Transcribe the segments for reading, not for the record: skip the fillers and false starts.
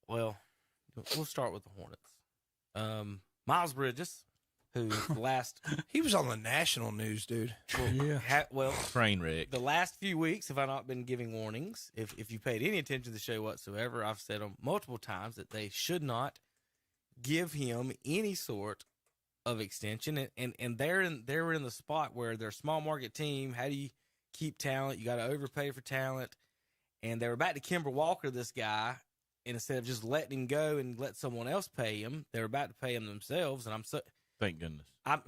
Well, we'll start with the Hornets. Miles Bridges, who last He was on the national news, dude. Train wreck. The last few weeks, have I not been giving warnings? If you paid any attention to the show whatsoever, I've said them multiple times that they should not give him any sort of extension. And they're in the spot where they're a small market team. How do you keep talent? You got to overpay for talent. And they were back to Kemba Walker, this guy. And instead of just letting him go and let someone else pay him, they were about to pay him themselves. And Thank goodness. I'm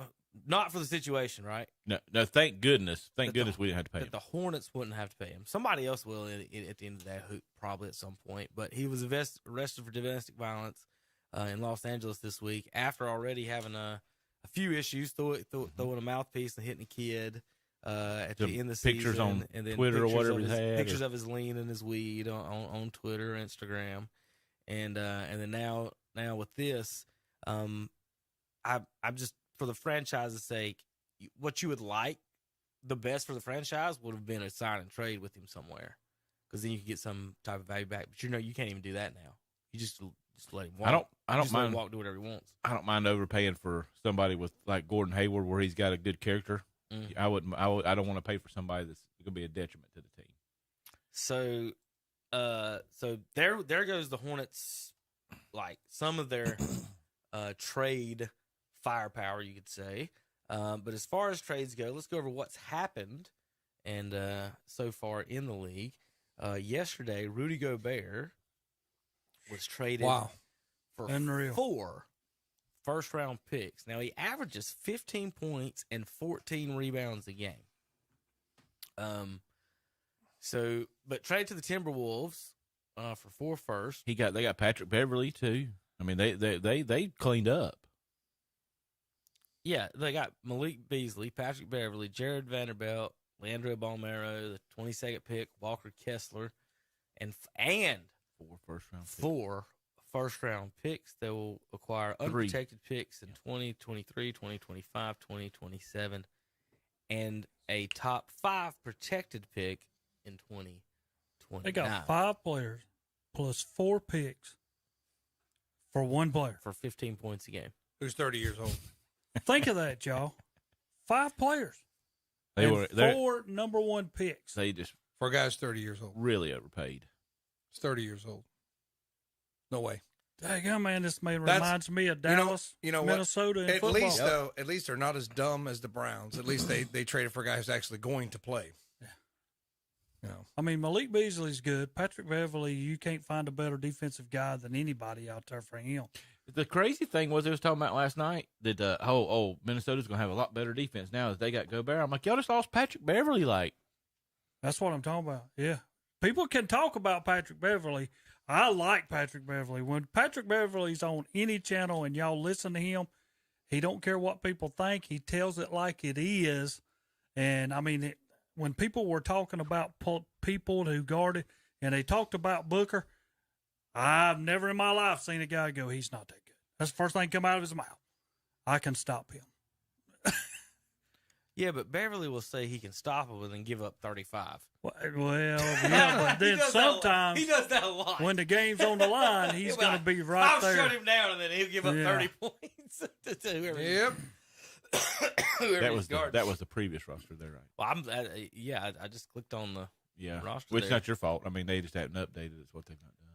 not for the situation, right? No. Thank goodness. Thank goodness we didn't have to pay him. The Hornets wouldn't have to pay him. Somebody else will at the end of the day, probably at some point. But he was arrested for domestic violence in Los Angeles this week after already having a few issues, throwing a mouthpiece and hitting a kid at the end of the pictures season, on and then Twitter or whatever he had, pictures of his lean and his weed on Twitter, Instagram, and then now with this, I'm just, for the franchise's sake, what you would like, the best for the franchise would have been a sign and trade with him somewhere, because then you could get some type of value back. But you can't even do that now. You just let him walk. I don't mind let him walk, do whatever he wants. I don't mind overpaying for somebody with like Gordon Hayward, where he's got a good character. I don't want to pay for somebody that's going to be a detriment to the team. So there goes the Hornets, like some of their trade firepower, you could say. But as far as trades go, let's go over what's happened and so far in the league. Yesterday, Rudy Gobert was traded for Unreal. 4 first-round picks. Now, he averages 15 points and 14 rebounds a game. But trade to the Timberwolves for 4 firsts. They got Patrick Beverly too. I mean, they cleaned up. Yeah, they got Malik Beasley, Patrick Beverly, Jared Vanderbilt, Leandro Balmero, the 22nd pick, Walker Kessler, and 4 first-round picks. They will acquire unprotected picks in 2023, 2025, 2027, and a top 5 protected pick in 2029. They got 5 players plus 4 picks for 1 player. For 15 points a game. Who's 30 years old. Think of that, y'all. 5 players. They and were 4 number 1 picks. They just, For a guy who's 30 years old. really overpaid. He's 30 years old. No way. Dang, man, this reminds me of Dallas, Minnesota, and football. At least they're not as dumb as the Browns. At least they traded for a guy who's actually going to play. Yeah. I mean, Malik Beasley's good. Patrick Beverly, you can't find a better defensive guy than anybody out there for him. The crazy thing was, they was talking about last night that Minnesota's going to have a lot better defense now that they got Gobert. I'm like, y'all just lost Patrick Beverly. Like, that's what I'm talking about. Yeah, people can talk about Patrick Beverly. I like Patrick Beverly. When Patrick Beverly's on any channel and y'all listen to him, he don't care what people think. He tells it like it is. And I mean, when people were talking about people who guarded, and they talked about Booker, I've never in my life seen a guy go, he's not that good. That's the first thing come out of his mouth. I can stop him. Yeah, but Beverly will say he can stop him and then give up 35. Well, yeah, but then sometimes he does that a lot. When the game's on the line, he's going to be right there. I'll shut him down, and then he'll give up 30 points to whoever. Yep. That was the previous roster there, right? Well, I just clicked on the roster. Which is not your fault. I mean, they just haven't updated. It's what they've not done.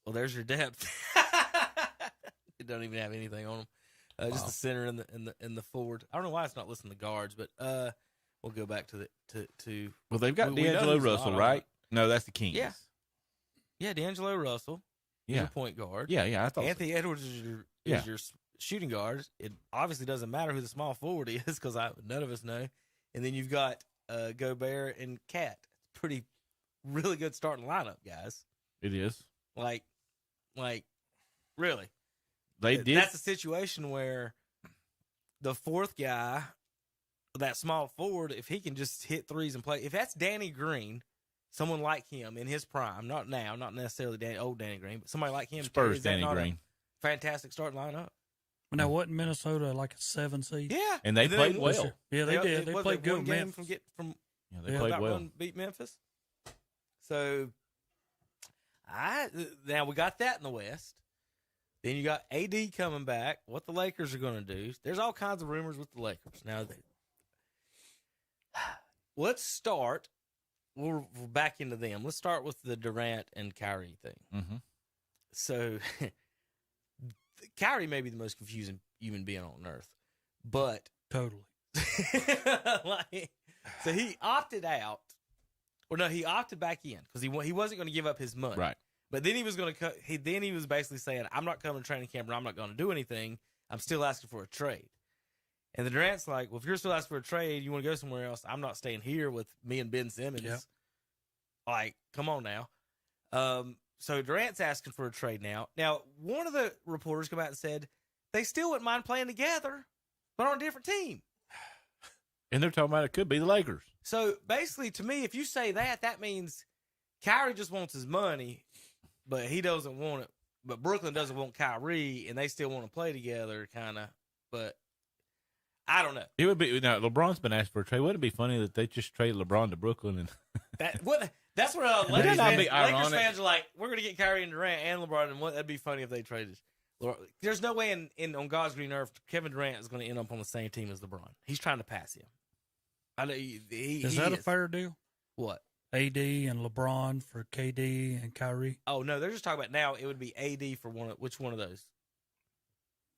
Well, there's your depth. It don't even have anything on them. Just the center and the forward. I don't know why it's not listing the guards, but we'll go back to the. Well, they've got D'Angelo Russell, right? No, that's the Kings. Yeah, D'Angelo Russell. Yeah, your point guard. Yeah. I thought Anthony Edwards is your shooting guard. It obviously doesn't matter who the small forward is because none of us know. And then you've got Gobert and Cat. It's really good starting lineup, guys. It is. Like, really. They did. That's a situation where the 4th guy, that small forward, if he can just hit threes and play, if that's Danny Green, someone like him in his prime, not now, not necessarily old Danny Green, but somebody like him, Spurs Danny Green, fantastic starting lineup. Now, wasn't Minnesota like a 7 seed? Yeah, and they played well. Yeah, they did. They played good. Game they played well. Beat Memphis. So Now we got that in the West. Then you got AD coming back. What the Lakers are going to do? There's all kinds of rumors with the Lakers. Now, let's start. We're back into them. Let's start with the Durant and Kyrie thing. Mm-hmm. So, Kyrie may be the most confusing human being on earth, but Totally. so he opted out, or no, he opted back in because he wasn't going to give up his money, Right. But then he was going to he was basically saying, "I'm not coming to training camp, and I'm not going to do anything. I'm still asking for a trade." And the Durant's like, "Well, if you're still asking for a trade, you want to go somewhere else. I'm not staying here with me and Ben Simmons. Yep. Like, come on now." So Durant's asking for a trade now. Now, one of the reporters come out and said they still wouldn't mind playing together, but on a different team. And they're talking about it could be the Lakers. So basically, to me, if you say that, that means Kyrie just wants his money, but he doesn't want it. But Brooklyn doesn't want Kyrie, and they still want to play together, kind of. But I don't know. It would be now. LeBron's been asked for a trade. Wouldn't it be funny that they just trade LeBron to Brooklyn and That's where Would that not be Lakers ironic? fans are like, we're going to get Kyrie and Durant and LeBron, and that'd be funny if they traded. There's no way on God's green earth Kevin Durant is going to end up on the same team as LeBron. He's trying to pass him. I know Is that a fair deal? What? AD and LeBron for KD and Kyrie Oh no, they're just talking about now. It would be AD for which one of those?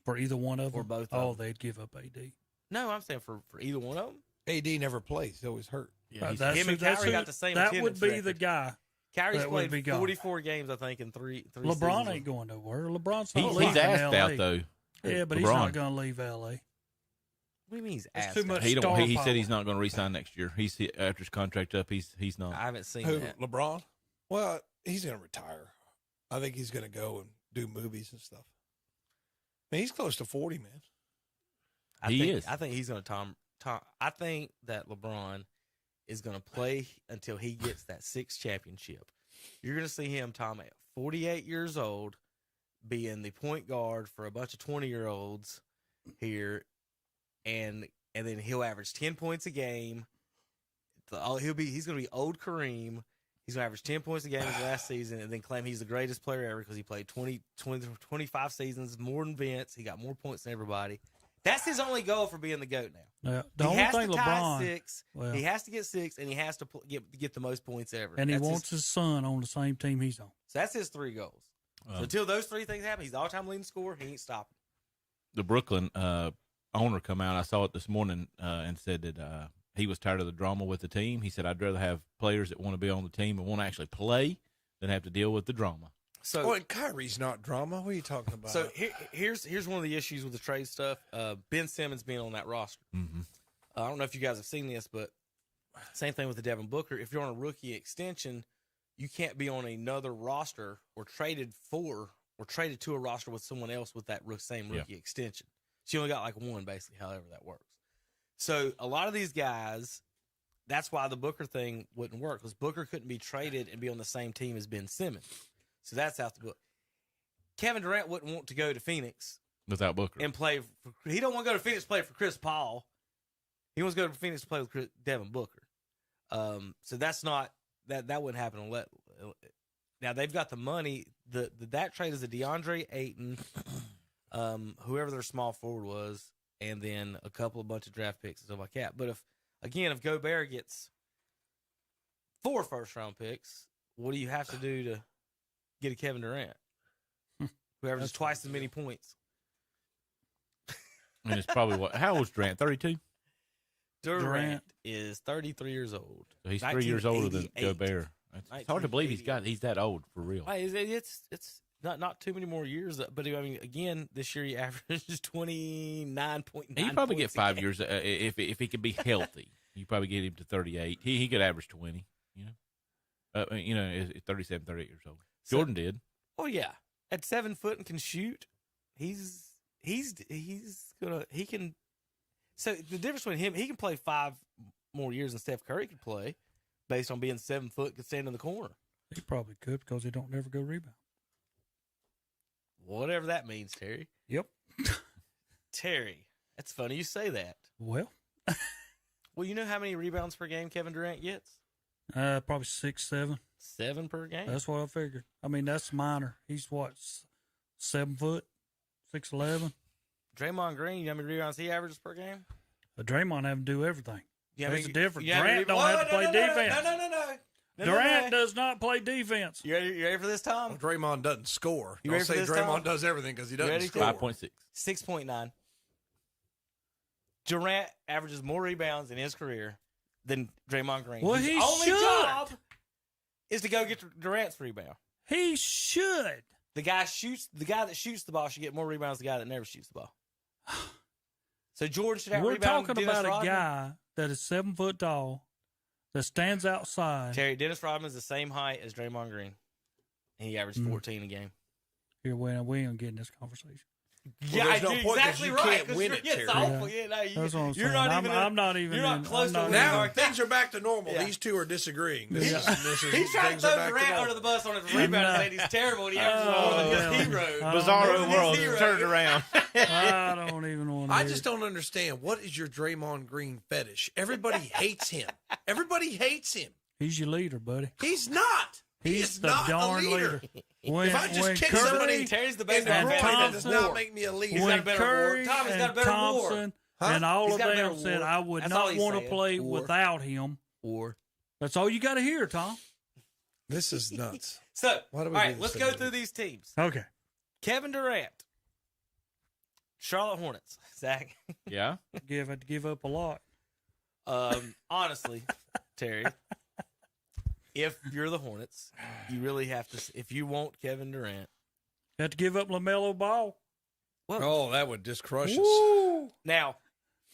for either one of them? Or both of Oh, them. they'd give up AD. No, I'm saying for either one of them. AD never plays. He's always hurt. Yeah, That's him and who- that's Kyrie who- got the same. That attendance would be the record. guy. Kyrie's that would played be gone. 44 games, I think, in three LeBron seasons. ain't going nowhere. LeBron's not he's leaving asked LA. out though. Yeah, but he's LeBron. not going to leave LA. What do you mean he's It's asked? too much out? He don't. star He said power. he's not going to resign next year. He's after his contract up. He's not. I haven't seen Who? that. LeBron? Well, he's going to retire. I think he's going to go and do movies and stuff. I mean, he's close to 40, man. He is. I think he's going to Tom. I think that LeBron is going to play until he gets that 6th championship. You're going to see him, Tom, at 48 years old, being the point guard for a bunch of 20-year-olds here, and then he'll average 10 points a game. He's going to be old Kareem. He's going to average 10 points a game his last season, and then claim he's the greatest player ever because he played 25 seasons, more than Vince. He got more points than everybody. That's his only goal for being the GOAT now. Yeah, the He only has thing to tie LeBron, 6. well, He has to get 6, and he has to get the most points ever. and he That's wants his son on the same team he's on. So that's his 3 goals. So until those 3 things happen, he's the all-time leading scorer. He ain't stopping. The Brooklyn owner come out. I saw it this morning and said that he was tired of the drama with the team. He said, "I'd rather have players that want to be on the team and want to actually play than have to deal with the drama." So, Oh, and Kyrie's not drama. What are you talking about? so here's one of the issues with the trade stuff. Ben Simmons being on that roster. Mm-hmm. I don't know if you guys have seen this, but same thing with the Devin Booker. If you're on a rookie extension, you can't be on another roster or traded to a roster with someone else with that same rookie extension. So you only got like one, basically, however that works. So a lot of these guys, that's why the Booker thing wouldn't work, because Booker couldn't be traded and be on the same team as Ben Simmons. So that's out the book. Kevin Durant wouldn't want to go to Phoenix Without Booker. and play. He don't want to go to Phoenix to play for Chris Paul. He wants to go to Phoenix to play with Devin Booker. So that's not that wouldn't happen. Now they've got the money. That trade is a DeAndre Ayton, whoever their small forward was, and then a bunch of draft picks and stuff like that. But if Gobert gets 4 first-round picks, what do you have to do to get a Kevin Durant who averages twice as many points? And it's probably how old is Durant? 32. Durant is 33 years old. So he's 3 years older than 1988. Gobert. It's hard to believe he's that old for real. It's not too many more years, but I mean, again, this year he averages 29.9. He probably get points a 5 game. years if he could be healthy. You probably get him to 38. He could average 20. At 37, 38 years old. Jordan did. Oh yeah, at 7 foot and can shoot. He can. So the difference between him, he can play 5 more years than Steph Curry could play, based on being 7 foot, could stand in the corner. He probably could because he don't never go rebound. Whatever that means, Terry. Yep. Terry, that's funny you say that. Well, Well, you know how many rebounds per game Kevin Durant gets? Probably 6, 7. 7 per game. That's what I figured. I mean, that's minor. He's what, 7 foot, 6'11". Draymond Green, you know how many rebounds he averages per game? Draymond have to do everything. Yeah, There's a difference. you know how many Durant don't have to play defense. No. Durant does not play defense. You ready for this, Tom? Well, Draymond doesn't score. You Don't ready for say this, Draymond Tom? does everything because he doesn't ready? score. 5.6. 6.9. Durant averages more rebounds in his career than Draymond Green. Well, His he only should. job is to go get Durant's rebound. He should. The guy that shoots the ball should get more rebounds than the guy that never shoots the ball. So George should have We're rebound. talking Dennis about a Rodman. guy that is 7 foot tall, that stands outside. Terry, Dennis Rodman's the same height as Draymond Green, and he averaged 14 a game. Here, we ain't getting this conversation. Yeah, there's no you're point 'cause exactly you right. can't 'cause win you're- it, yeah, Terry. it's awful. Yeah, no, That's what I'm you're saying. not even. I'm not even. You're not in- close I'm to not winning. Now Mark. things are back to normal. Yeah. These two are disagreeing. He's trying to throw Durant under the bus on his rebound, saying he's terrible, and he averages more than yeah. his hero. Bizarro His world hero. turned around. I don't even want to. I just don't understand. What is your Draymond Green fetish? Everybody hates him. Everybody hates him. He's your leader, buddy. He's not. He He's is the not a darn leader. leader. When, If I just when kick Curry, somebody Terry's the in best the and groin, man. that does Thompson- not make me a leader. got a when better Curry war. Tom, he's got a and better war. Thompson Huh? and all He's of got a better them said, war. I would That's all not he's want to saying. play War. without him. Or That's all you got to hear, Tom. This is nuts. so, Why do all we do right, this let's thing go to through me? these teams. Okay. Kevin Durant, Charlotte Hornets. Zach, Yeah. I'd give up a lot. honestly, Terry, if you're the Hornets, you really have to. If you want Kevin Durant, Have to give up LaMelo Ball. Oh, that would just crush us. Woo! now,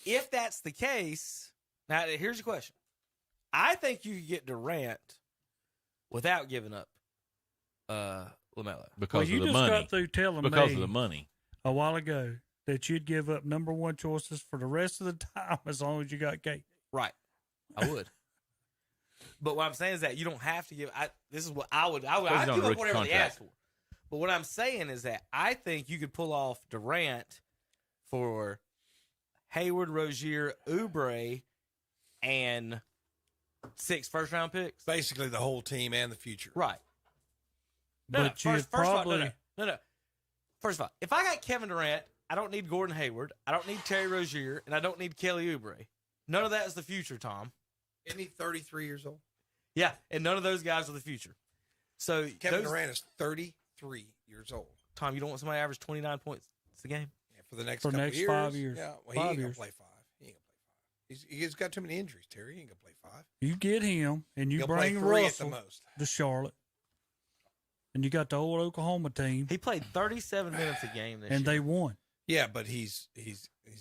if that's the case, now here's the question. I think you could get Durant without giving up LaMelo. Because you of the just money. got through telling Because me of the money. a while ago that you'd give up number one choices for the rest of the time as long as you got Kate. Right. I would. But what I'm saying is that you don't have to give. This is what I would. He's I'd on give a up rookie whatever they contract. ask for. But what I'm saying is that I think you could pull off Durant for Hayward, Rozier, Oubre, and 6 first-round picks. Basically, the whole team and the future. Right. But you'd First of all, probably- no. First of all, if I got Kevin Durant, I don't need Gordon Hayward, I don't need Terry Rozier, and I don't need Kelly Oubre. None of that is the future, Tom. Isn't he 33 years old? Yeah, and none of those guys are the future. So Kevin Durant is 33 years old. Tom, you don't want somebody to average 29 points a game? Yeah, for the next For couple next years. 5 years. Yeah, well, 5 he ain't years. gonna play 5. He ain't gonna play 5. He's got too many injuries, Terry. He ain't gonna play 5. You get him and you He'll bring play 3 Russell at the most. to Charlotte. And you got the old Oklahoma team, He played 37 minutes a game this and year. they won. Yeah, but he's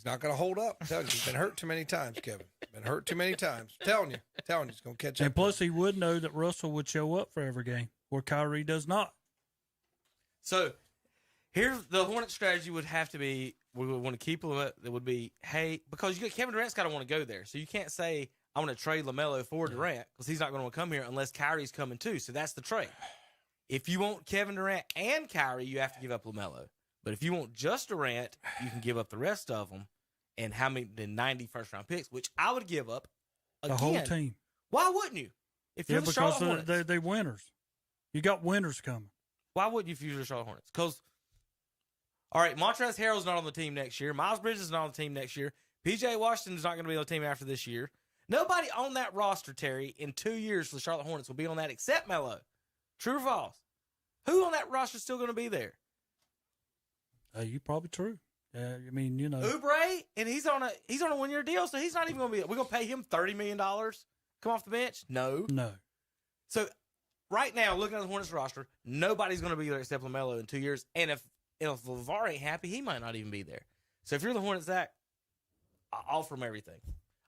not going to hold up. I'm telling you, he's been hurt too many times, Kevin. Been hurt too many times. Telling you, he's going to catch up. And plus, he would know that Russell would show up for every game, where Kyrie does not. So here's the Hornet strategy would have to be, we would want to keep him. It would be, hey, because Kevin Durant's got to want to go there. So you can't say, I want to trade LaMelo for Durant because he's not going to come here unless Kyrie's coming too. So that's the trade. If you want Kevin Durant and Kyrie, you have to give up LaMelo. But if you want just Durant, you can give up the rest of them and how many, the 90 first-round picks, which I would give up The again. whole team. Why wouldn't you? If you're Yeah, the because Charlotte Hornets. they winners. You got winners coming. Why wouldn't you if you're the Charlotte Hornets? Because, all right, Montrezl Harrell's not on the team next year. Miles Bridges is not on the team next year. P.J. Washington's not going to be on the team after this year. Nobody on that roster, Terry, in 2 years for the Charlotte Hornets will be on that except Melo. True or false? Who on that roster is still going to be there? You're probably true. I mean, you know. Oubre, and he's on a 1 year deal, so he's not even going to be. We're going to pay him $30 million. Come off the bench? No. No. So right now, looking at the Hornets roster, nobody's going to be there except LaMelo in 2 years. And if LeVar ain't happy, he might not even be there. So if you're the Hornets, Zach, I'll offer him everything.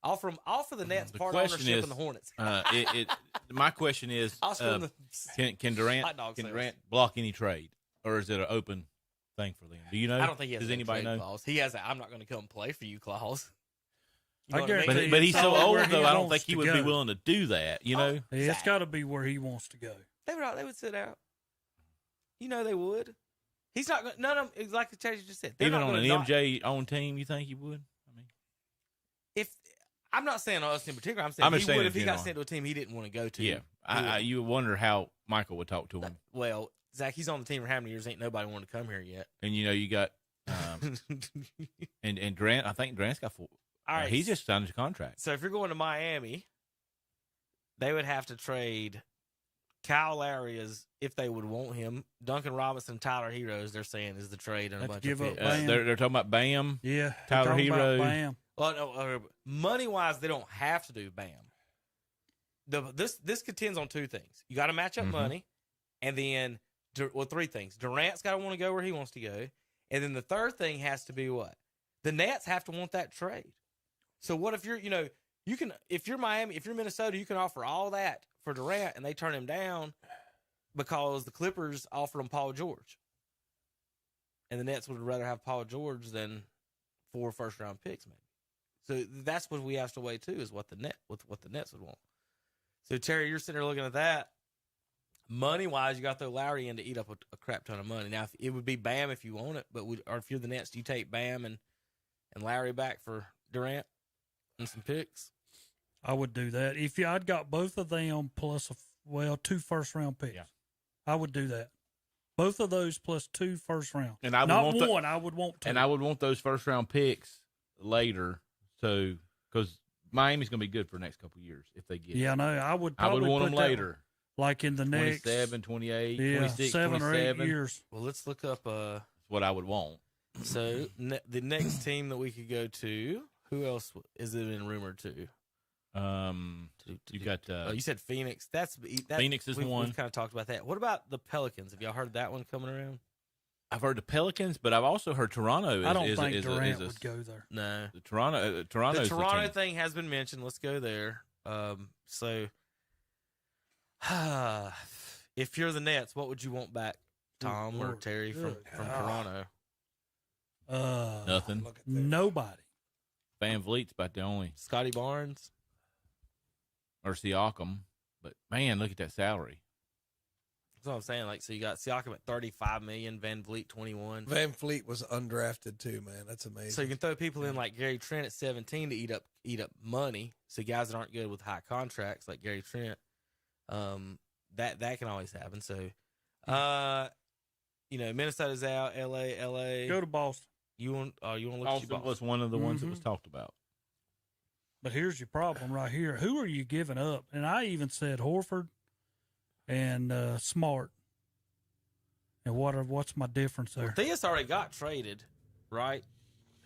Offer the Nets The part question ownership is, in the Hornets. My question is, I'll spend can Durant hot dog sales. block any trade, or is it an open thing for them? Do you know? I don't think he has Does a anybody trade know? clause. He has a "I'm not going to come play for you" clause. You I know what I mean? guarantee But he's so Probably old where he though. I don't wants think he to would be go. willing to do that. You know, It's got to be where he wants to go. They would sit out. You know they would. He's not going. None of them, like the Chase just said. they're even not on an gonna not- MJ own team, you think he would? I mean, If I'm not saying us in particular. I'm I'm saying just he saying would in if he got general. sent to a team he didn't want to go to. Yeah, you wonder how Michael would talk to him. Well, Zach, he's on the team for how many years? Ain't nobody wanted to come here yet. And you got and Durant. I think Durant's got 4. All right. He's just signed his contract. So if you're going to Miami, they would have to trade Kyle Lowry if they would want him. Duncan Robinson, Tyler Heroes, they're saying is the trade and a Have to bunch give of up picks. Bam. They're talking about Bam. Yeah. Tyler talking about Hero. Bam. Well, no, money wise, they don't have to do Bam. This contends on 2 things. You got to match up Mhm. money, and then 3 things. Durant's got to want to go where he wants to go, and then the third thing has to be what the Nets have to want that trade. So what if you're if you're Miami, if you're Minnesota, you can offer all that for Durant, and they turn him down because the Clippers offered him Paul George, and the Nets would rather have Paul George than 4 first-round picks, maybe. So that's what we have to weigh too, is what the Nets would want. So Terry, you're sitting there looking at that. Money-wise, you got to throw Lowry in to eat up a crap ton of money. Now, it would be Bam if you want it, or if you're the Nets, do you take Bam and Lowry back for Durant and some picks? I would do that. If I'd got both of them plus 2 first-round picks, Yeah. I would do that. Both of those plus 2 first round. And I would Not want one. I would want 2. And I would want those first-round picks later, so because Miami's going to be good for the next couple of years if they get Yeah, I it. know. I would I would probably want put them that later. like in the next 27, 28, 26, 7 or 8 27. years. Well, let's look up. That's what I would want. So the next team that we could go to, who else is it in rumored to? You got You said Phoenix. That Phoenix is one. We've kind of talked about that. What about the Pelicans? Have y'all heard that one coming around? I've heard the Pelicans, but I've also heard Toronto. I don't think Durant would go there. No. The Toronto. Toronto's The Toronto team. thing has been mentioned. Let's go there. So, if you're the Nets, what would you want back, Tom or Lord. Terry, from Good Toronto? Nothing. Look at this. Nobody. Van Vliet's about the only, Scotty Barnes. or Siakam. But man, look at that salary. That's what I'm saying. Like, so you got Siakam at $35 million, Van Vliet 21. Van Fleet was undrafted too, man. That's amazing. So you can throw people in like Gary Trent at 17 to eat up money. So guys that aren't good with high contracts like Gary Trent, that can always happen. So, Minnesota's out. LA. Go to Boston. You want to look at Austin your was one of the ones that Mhm. was talked about. But here's your problem right here. Who are you giving up? And I even said Horford and Smart. And what's my difference there? Theus already got traded, right?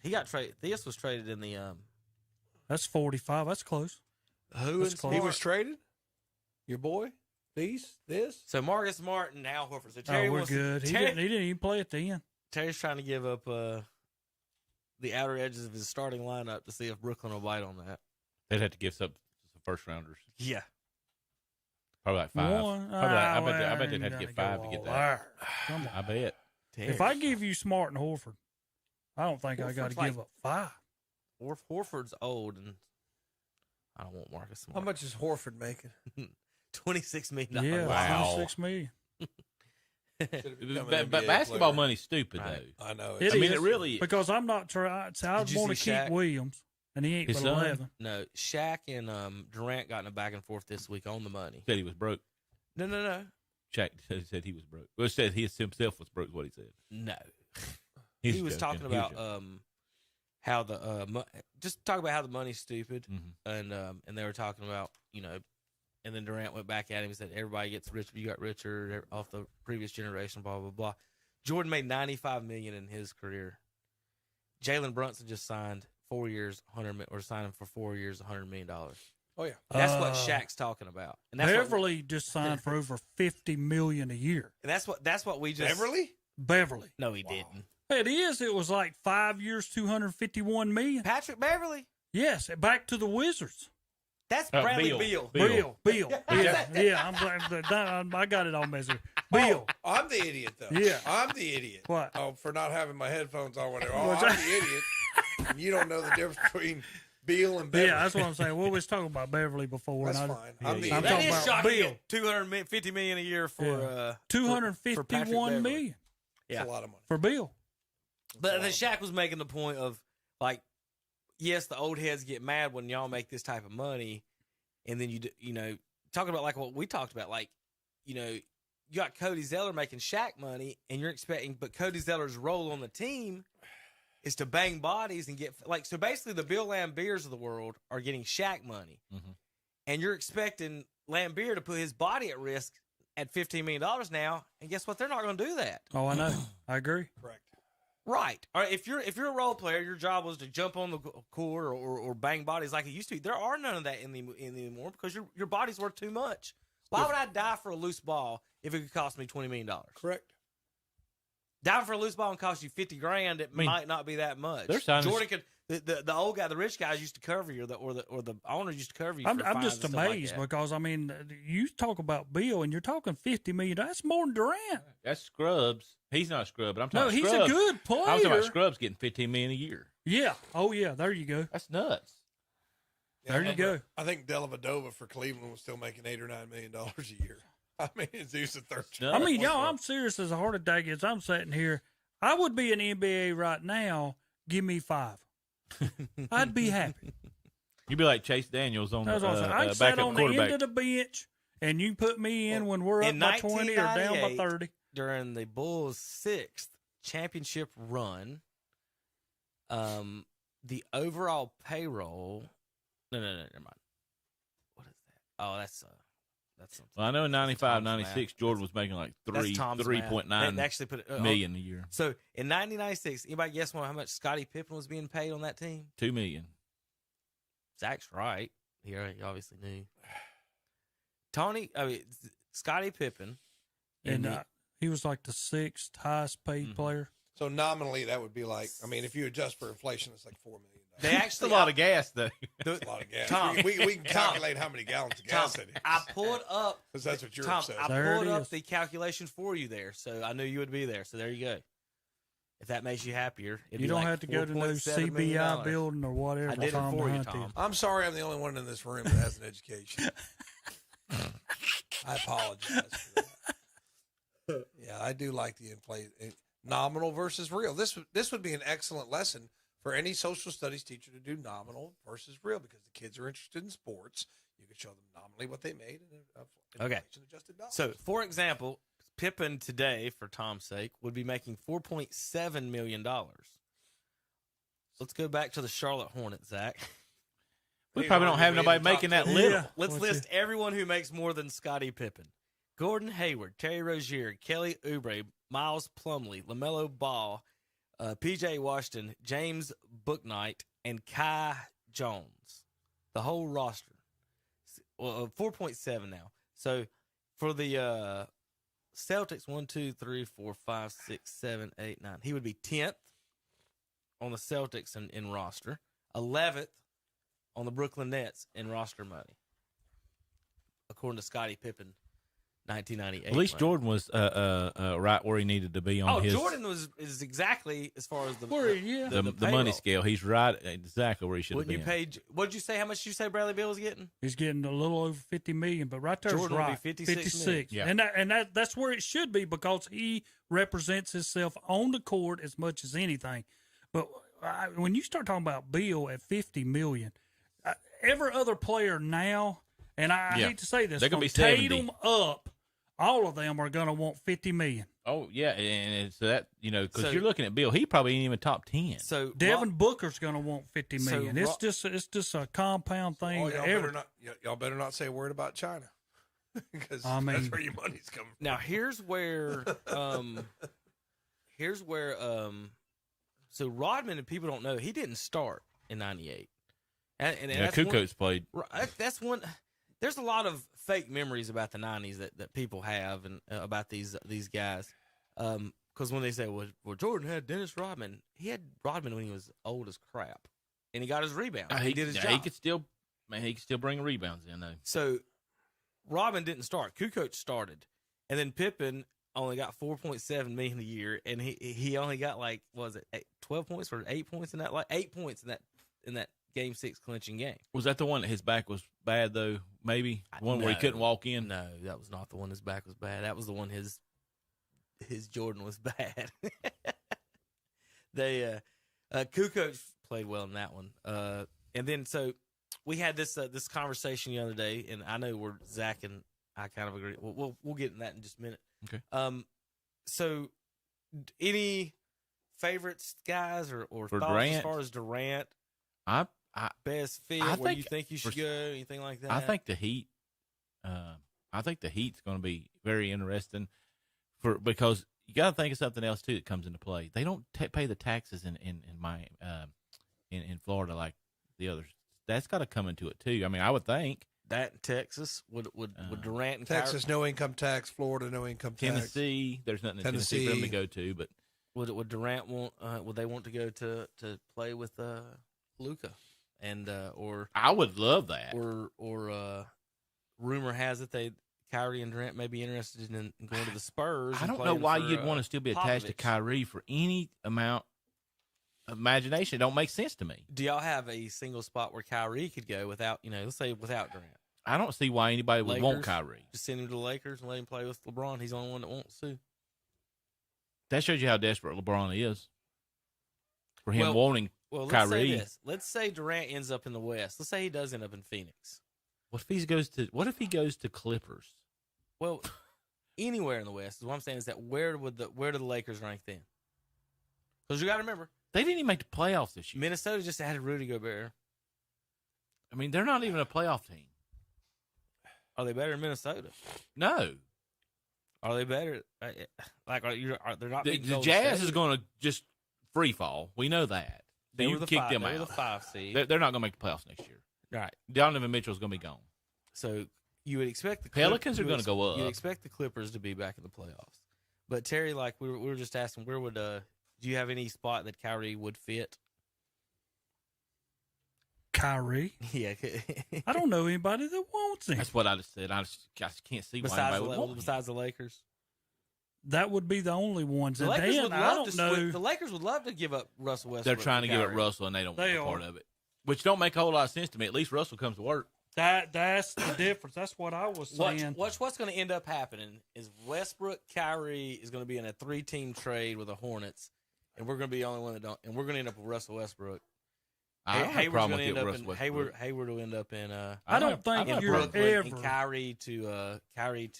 He got traded. Theus was traded in the That's 45. That's close. who That's and close. he Smart? was traded. Your boy, this. So Marcus Smart and Al Horford. So Terry Oh, we're wants good. He didn't even play at the end. Terry's trying to give up the outer edges of his starting lineup to see if Brooklyn will bite on that. They'd have to give some first rounders. Yeah. Probably like 5. One. Probably like, I bet you they'd have to gotta get 5 go to get all that. there. Come on. I bet. If I give you Smart and Horford, I don't think I got to Horford's give up 5. Horford's old, and I don't want Marcus Smart. How much is Horford making? $26 million. Yeah, Wow. 26 million. But basketball money's stupid, Right. though. I know. It I mean, is, it really. because I'm not trying. So I Did you want to see keep Shaq? Williams, and he ain't His but son? 11. No, Shaq and Durant got in a back and forth this week on the money. Said he was broke. No. Shaq said he was broke. Well, said he himself was broke. Is what he said. No. He's He was joking. talking about how the just talk about how the money's stupid, Mhm. and they were talking about and then Durant went back at him and said everybody gets richer, you got richer off the previous generation, blah blah blah. Jordan made $95 million in his career. Jalen Brunson just signed 4 years, signed him for 4 years, $100 million. Oh yeah. That's what Shaq's talking about, and that's Beverly just signed for over $50 million a year. that's what we just Beverly. No, he didn't. It is. It was like 5 years, $251 million. Patrick Beverly. Yes, back to the Wizards. That's Bradley Beal. Bill. Yeah. Yeah. I got it all messed up. Bill. Oh, I'm the idiot though. Yeah. I'm the idiot. What? Oh, for not having my headphones on. Whatever. Oh, What's I'm that? the idiot. And you don't know the difference between Beal and Beverly. Yeah, that's what I'm saying. We was talking about Beverly before. That's and fine. I'm the I'm idiot. talking That is about shocking. Bill. $250 million a year for $251 million It's Yeah. a lot of money. for Bill. But then Shaq was making the point of like, yes, the old heads get mad when y'all make this type of money, and then talking about like what we talked about, like, you got Cody Zeller making Shaq money, and you're expecting, but Cody Zeller's role on the team is to bang bodies and get so basically the Bill Lambiers of the world are getting Shaq money, and you're expecting Lambier to put his body at risk at $15 million now, and guess what? They're not going to do that. Oh, I know. I agree. Correct. Right. All right. If you're a role player, your job was to jump on the court or bang bodies like it used to be. There are none of that in the anymore because your body's worth too much. Why would I die for a loose ball if it could cost me $20 million? Correct. Diving for a loose ball and cost you $50,000. It might not be that much. Jordan could. The old guy, the rich guys used to cover you, or the owner used to cover you. I'm just amazed because you talk about Bill and you're talking $50 million. That's more than Durant. That's Scrubs. He's not a scrub, but I'm talking. No, he's Scrubs. a good player. I'm talking about Scrubs getting $15 million a year. Yeah. Oh yeah. There you go. That's nuts. Yeah, there you go. I think Dellavedova for Cleveland was still making $8 or $9 million a year. I mean, it's the third. No. I mean, y'all, I'm serious as a heart attack as I'm sitting here. I would be in the NBA right now. Give me 5. I'd be happy. You'd be like Chase Daniels on the I backup sat on the quarterback. end of the bench, and you put me in when we're up by 20 or down by 30. During the Bulls' 6th championship run, the overall payroll. No, never mind. What is that? Oh, that's something. Well, I know in 95, 96, Jordan was making like 3.9 million a year. So in 1996, anybody guess how much Scottie Pippen was being paid on that team? $2 million. Zach's right. He obviously knew. Scottie Pippen, And he was like the 6th highest paid player. So nominally, that would be like, I mean, if you adjust for inflation, it's like $4 million. they actually a lot of gas, though. That's a lot of gas. Tom, we can calculate how many gallons of gas it is. I pulled up. Because that's what you're Tom, upset. I There pulled it up is. the calculation for you there, so I knew you would be there. So there you go. If that makes you happier, You don't have to go to no CBI building or whatever. I did it Tom for you, Hunt Tom. is. I'm sorry I'm the only one in this room that has an education. I apologize for that. Yeah, I do like the nominal versus real. This would be an excellent lesson for any social studies teacher to do nominal versus real because the kids are interested in sports. You could show them nominally what they made in inflation-adjusted dollars. So, for example, Pippen today, for Tom's sake, would be making $4.7 million. Let's go back to the Charlotte Hornets, Zach. We probably don't have nobody making that little. Yeah. Let's list everyone who makes more than Scottie Pippen. Gordon Hayward, Terry Rozier, Kelly Oubre, Miles Plumlee, LaMelo Ball, P.J. Washington, James Bouknight, and Kai Jones. The whole roster. Well, 4.7 now. So for the Celtics, 1, 2, 3, 4, 5, 6, 7, 8, 9. He would be 10th on the Celtics in roster, 11th on the Brooklyn Nets in roster money, according to Scottie Pippen. 1998. At least Jordan was right where he needed to be on his. Jordan is exactly as far as the the money scale. He's right exactly where he should have been. You pay? What did you say? How much did you say Bradley Beal was getting? He's getting a little over $50 million, but right there's Jordan right. would be 56 Yeah. And that's where it should be because he represents himself on the court as much as anything. But when you start talking about Beal at $50 million, every other player now, and I hate to say this, they're gonna from be 70. Tatum up, all of them are going to want $50 million. Oh yeah, and so that because So- you're looking at Bill, he probably ain't even top 10. So Devin Booker's going to want $50 million. So It's just a compound thing. Y'all better not say a word about China. Because I mean- that's where your money's coming from. now here's where so Rodman, and people don't know, he didn't start in '98, and that's Kukoc's played. That's one. There's a lot of fake memories about the '90s that people have and about these guys. Because when they say, well, Jordan had Dennis Rodman, he had Rodman when he was old as crap, and he got his rebound. He did his job. He could still bring rebounds in though. So Rodman didn't start. Kukoc started, and then Pippen only got $4.7 million a year, and he only got 12 points or 8 points in that 8 points in that Game 6 clinching game. Was that the one that his back was bad though? Maybe one where he couldn't walk in. No, that was not the one his back was bad. That was the one his Jordan was bad. Kukoc played well in that one. And then so we had this conversation the other day, and I know where Zach and I kind of agree. We'll get in that in just a minute. Okay. So any favorites, guys, or For thoughts Durant, as far as Durant? I Best fit, I where think you think you should go, anything like that? I think the Heat. I think the Heat's going to be very interesting because you got to think of something else too that comes into play. They don't pay the taxes in Florida like the others. That's got to come into it too. I mean, I would think that in Texas would Durant and Texas Kyrie, no income tax, Florida no income tax, Tennessee. There's nothing in Tennessee for them to go to, but would Durant want? Would they want to go to play with Luka? And or I would love that. Or rumor has it Kyrie and Durant may be interested in going to the Spurs. I don't know why you'd want to still be attached to Kyrie for any amount of imagination. It don't make sense to me. Do y'all have a single spot where Kyrie could go without, let's say without Durant? I don't see why anybody would want Kyrie. Just send him to the Lakers and let him play with LeBron. He's the only one that wants to. That shows you how desperate LeBron is for him wanting let's Kyrie. say this. Let's say Durant ends up in the West. Let's say he does end up in Phoenix. What if he goes to Clippers? Well, anywhere in the West is what I'm saying is that where do the Lakers rank then? Because you got to remember, They didn't even make the playoffs this year. Minnesota just added Rudy Gobert. I mean, they're not even a playoff team. Are they better than Minnesota? No. Are they better? They're not. The Jazz is going to just free fall. We know that. They You were the kick five, them they out. were the 5 seed. They're not going to make the playoffs next year. Right. Donovan Mitchell's going to be gone. So you would expect the Pelicans are going to go up. You'd expect the Clippers to be back in the playoffs. But Terry, like we were just asking, where would do you have any spot that Kyrie would fit? Kyrie? Yeah. I don't know anybody that wants him. That's what I just said. I just can't see why anybody would want him. Besides the Lakers. That would be the only ones. The And Lakers then, would I love don't to know. The Lakers would love to give up Russell Westbrook. They're trying to give Kyrie. it Russell, and they don't want They no part are. of it. Which don't make a whole lot of sense to me. At least Russell comes to work. That's the difference. That's what I was saying. What's going to end up happening is Westbrook, Kyrie is going to be in a 3-team trade with the Hornets, and we're going to be the only one that don't. And we're going to end up with Russell Westbrook. I don't have a problem with Hayward Russell Westbrook. Hayward will end up in. I don't think in you're Brooklyn, ever. and Kyrie to.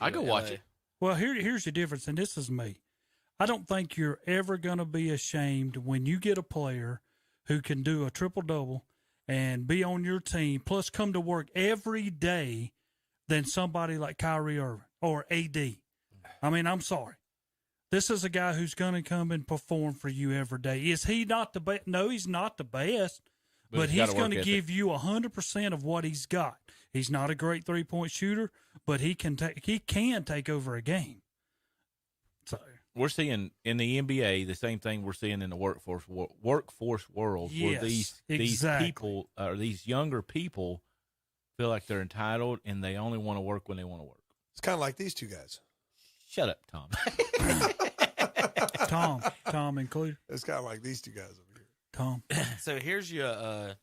I go watch LA. it. Well, here's the difference, and this is me. I don't think you're ever going to be ashamed when you get a player who can do a triple-double and be on your team, plus come to work every day, than somebody like Kyrie Irving or AD. I mean, I'm sorry. This is a guy who's going to come and perform for you every day. Is he not the best? No, he's not the best, but he's going to give you 100% of what he's got. He's not a great three-point shooter, but he can take over a game. So We're seeing in the NBA the same thing we're seeing in the workforce world, where these people or these younger people feel like they're entitled and they only want to work when they want to work. It's kind of like these two guys. Shut up, Tom. Tom included. It's kind of like these two guys over here. Tom. So here's your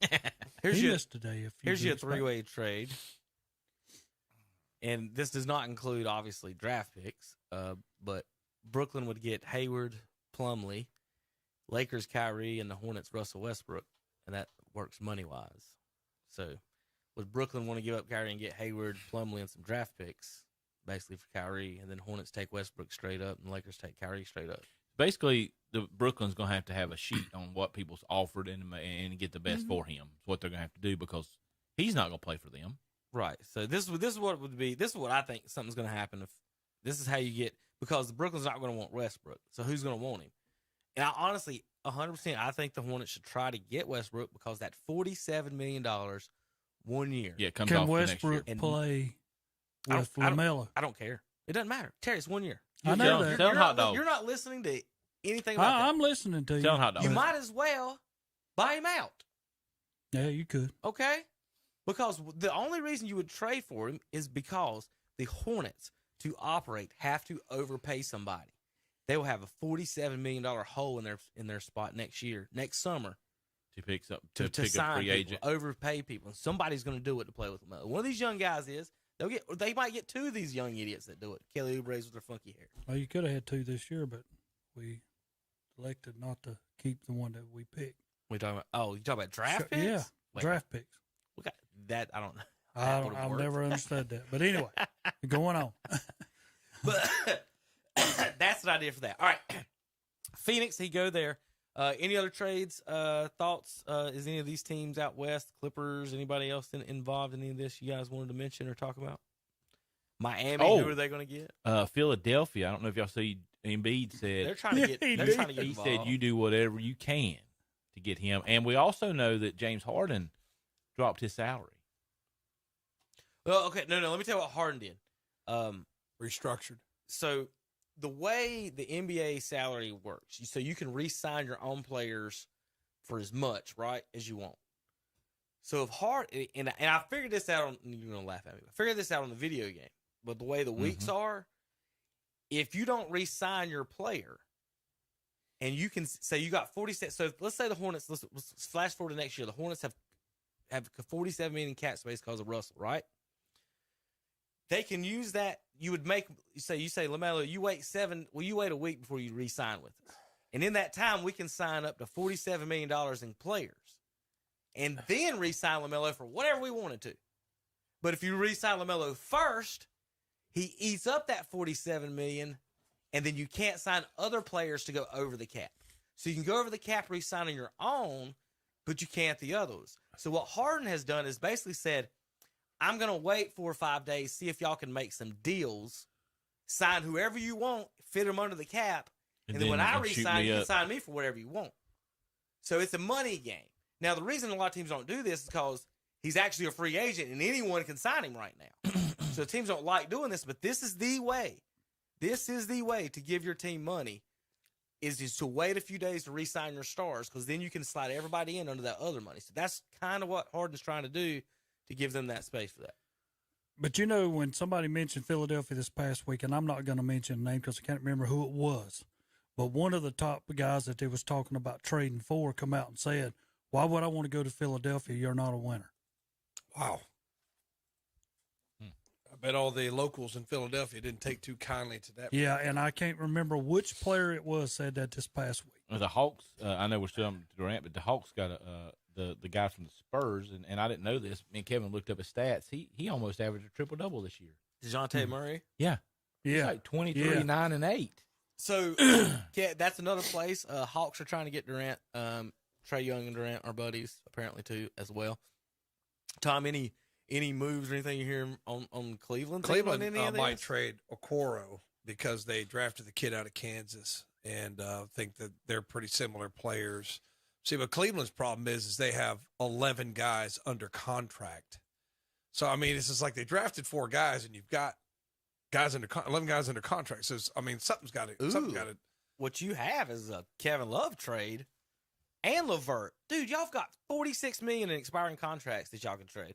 He missed today. here's your 3-way trade, and this does not include obviously draft picks, but Brooklyn would get Hayward, Plumlee, Lakers Kyrie, and the Hornets Russell Westbrook, and that works money wise. So would Brooklyn want to give up Kyrie and get Hayward, Plumlee, and some draft picks, basically for Kyrie, and then Hornets take Westbrook straight up, and Lakers take Kyrie straight up? Basically, the Brooklyn's going to have a sheet on what people's offered and get the best for him. It's what they're going to have to do because he's not going to play for them. Right. So this is what it would be. This is what I think something's going to happen if this is how you get, because the Brooklyn's not going to want Westbrook. So who's going to want him? And I honestly, 100%, I think the Hornets should try to get Westbrook because that $47 million 1 year. Yeah, it comes Can off Westbrook the next year. play with LaMelo? I don't care. It doesn't matter. Terry, it's 1 year. I know that. Selling hot dogs. You're not listening to anything about that. I'm listening to you. Selling hot dogs. You might as well buy him out. Yeah, you could. Okay? Because the only reason you would trade for him is because the Hornets, to operate, have to overpay somebody. They will have a $47 million hole in their spot next summer to pick up to pick sign a free people, agent. overpay people, and somebody's going to do it to play with them. One of these young guys they might get 2 of these young idiots that do it. Kelly Oubre's with their funky hair. Well, you could have had 2 this year, but we elected not to keep the one that we picked. We talking about? Oh, you talking about draft picks? Yeah, Wait, draft picks. we got that. I don't know. I've never understood that. But anyway, going on. But that's an idea for that. All right. Phoenix, he go there. Any other trades, thoughts? Is any of these teams out west, Clippers, anybody else involved in any of this you guys wanted to mention or talk about? Miami, who are they going to get? Philadelphia. I don't know if y'all see Embiid said They're trying to get. They're trying to get he involved. said you do whatever you can to get him. And we also know that James Harden dropped his salary. Well, okay, no. Let me tell you what Harden did. Restructured. So the way the NBA salary works, so you can re-sign your own players for as much, right, as you want. So if and I figured this out on, you're gonna laugh at me. I figured this out on the video game, but the way the weeks are, if you don't re-sign your player, and you can say you got 47. So let's say the Hornets. Let's flash forward to next year. The Hornets have 47 million in cap space because of Russell, right? They can use that. You would make you say LaMelo, you wait a week before you re-sign with us, and in that time we can sign up to $47 million in players, and then re-sign LaMelo for whatever we wanted to. But if you re-sign LaMelo first, he eats up that $47 million, and then you can't sign other players to go over the cap. So you can go over the cap re-signing your own, but you can't the others. So what Harden has done is basically said, I'm going to wait 4 or 5 days, see if y'all can make some deals, sign whoever you want, fit them under the cap, and then when I re-sign, you can sign me for whatever you want. So it's a money game. Now, the reason a lot of teams don't do this is because he's actually a free agent, and anyone can sign him right now. So teams don't like doing this, but this is the way. This is the way to give your team money, is to wait a few days to re-sign your stars, because then you can slide everybody in under that other money. So that's kind of what Harden's trying to do, to give them that space for that. But you know, when somebody mentioned Philadelphia this past week, and I'm not going to mention a name because I can't remember who it was, but one of the top guys that they was talking about trading for come out and said, "Why would I want to go to Philadelphia? You're not a winner." Wow. I bet all the locals in Philadelphia didn't take too kindly to that. Yeah, and I can't remember which player it was said that this past week. The Hawks, I know we're still on Durant, but the Hawks got the guy from the Spurs, and I didn't know this. Me and Kevin looked up his stats. He almost averaged a triple-double this year. DeJounte Murray? Yeah. Yeah. Like 23, 9, and 8. So, yeah, that's another place. Hawks are trying to get Durant. Trae Young and Durant are buddies, apparently, too, as well. Tom, any moves or anything you hear on Cleveland? Cleveland might trade Okoro because they drafted the kid out of Kansas and think that they're pretty similar players. See, but Cleveland's problem is they have 11 guys under contract. So, I mean, it's just like they drafted 4 guys and you've got 11 guys under contract. So, I mean, something's got to. What you have is a Kevin Love trade and LeVert. Dude, y'all have got $46 million in expiring contracts that y'all can trade.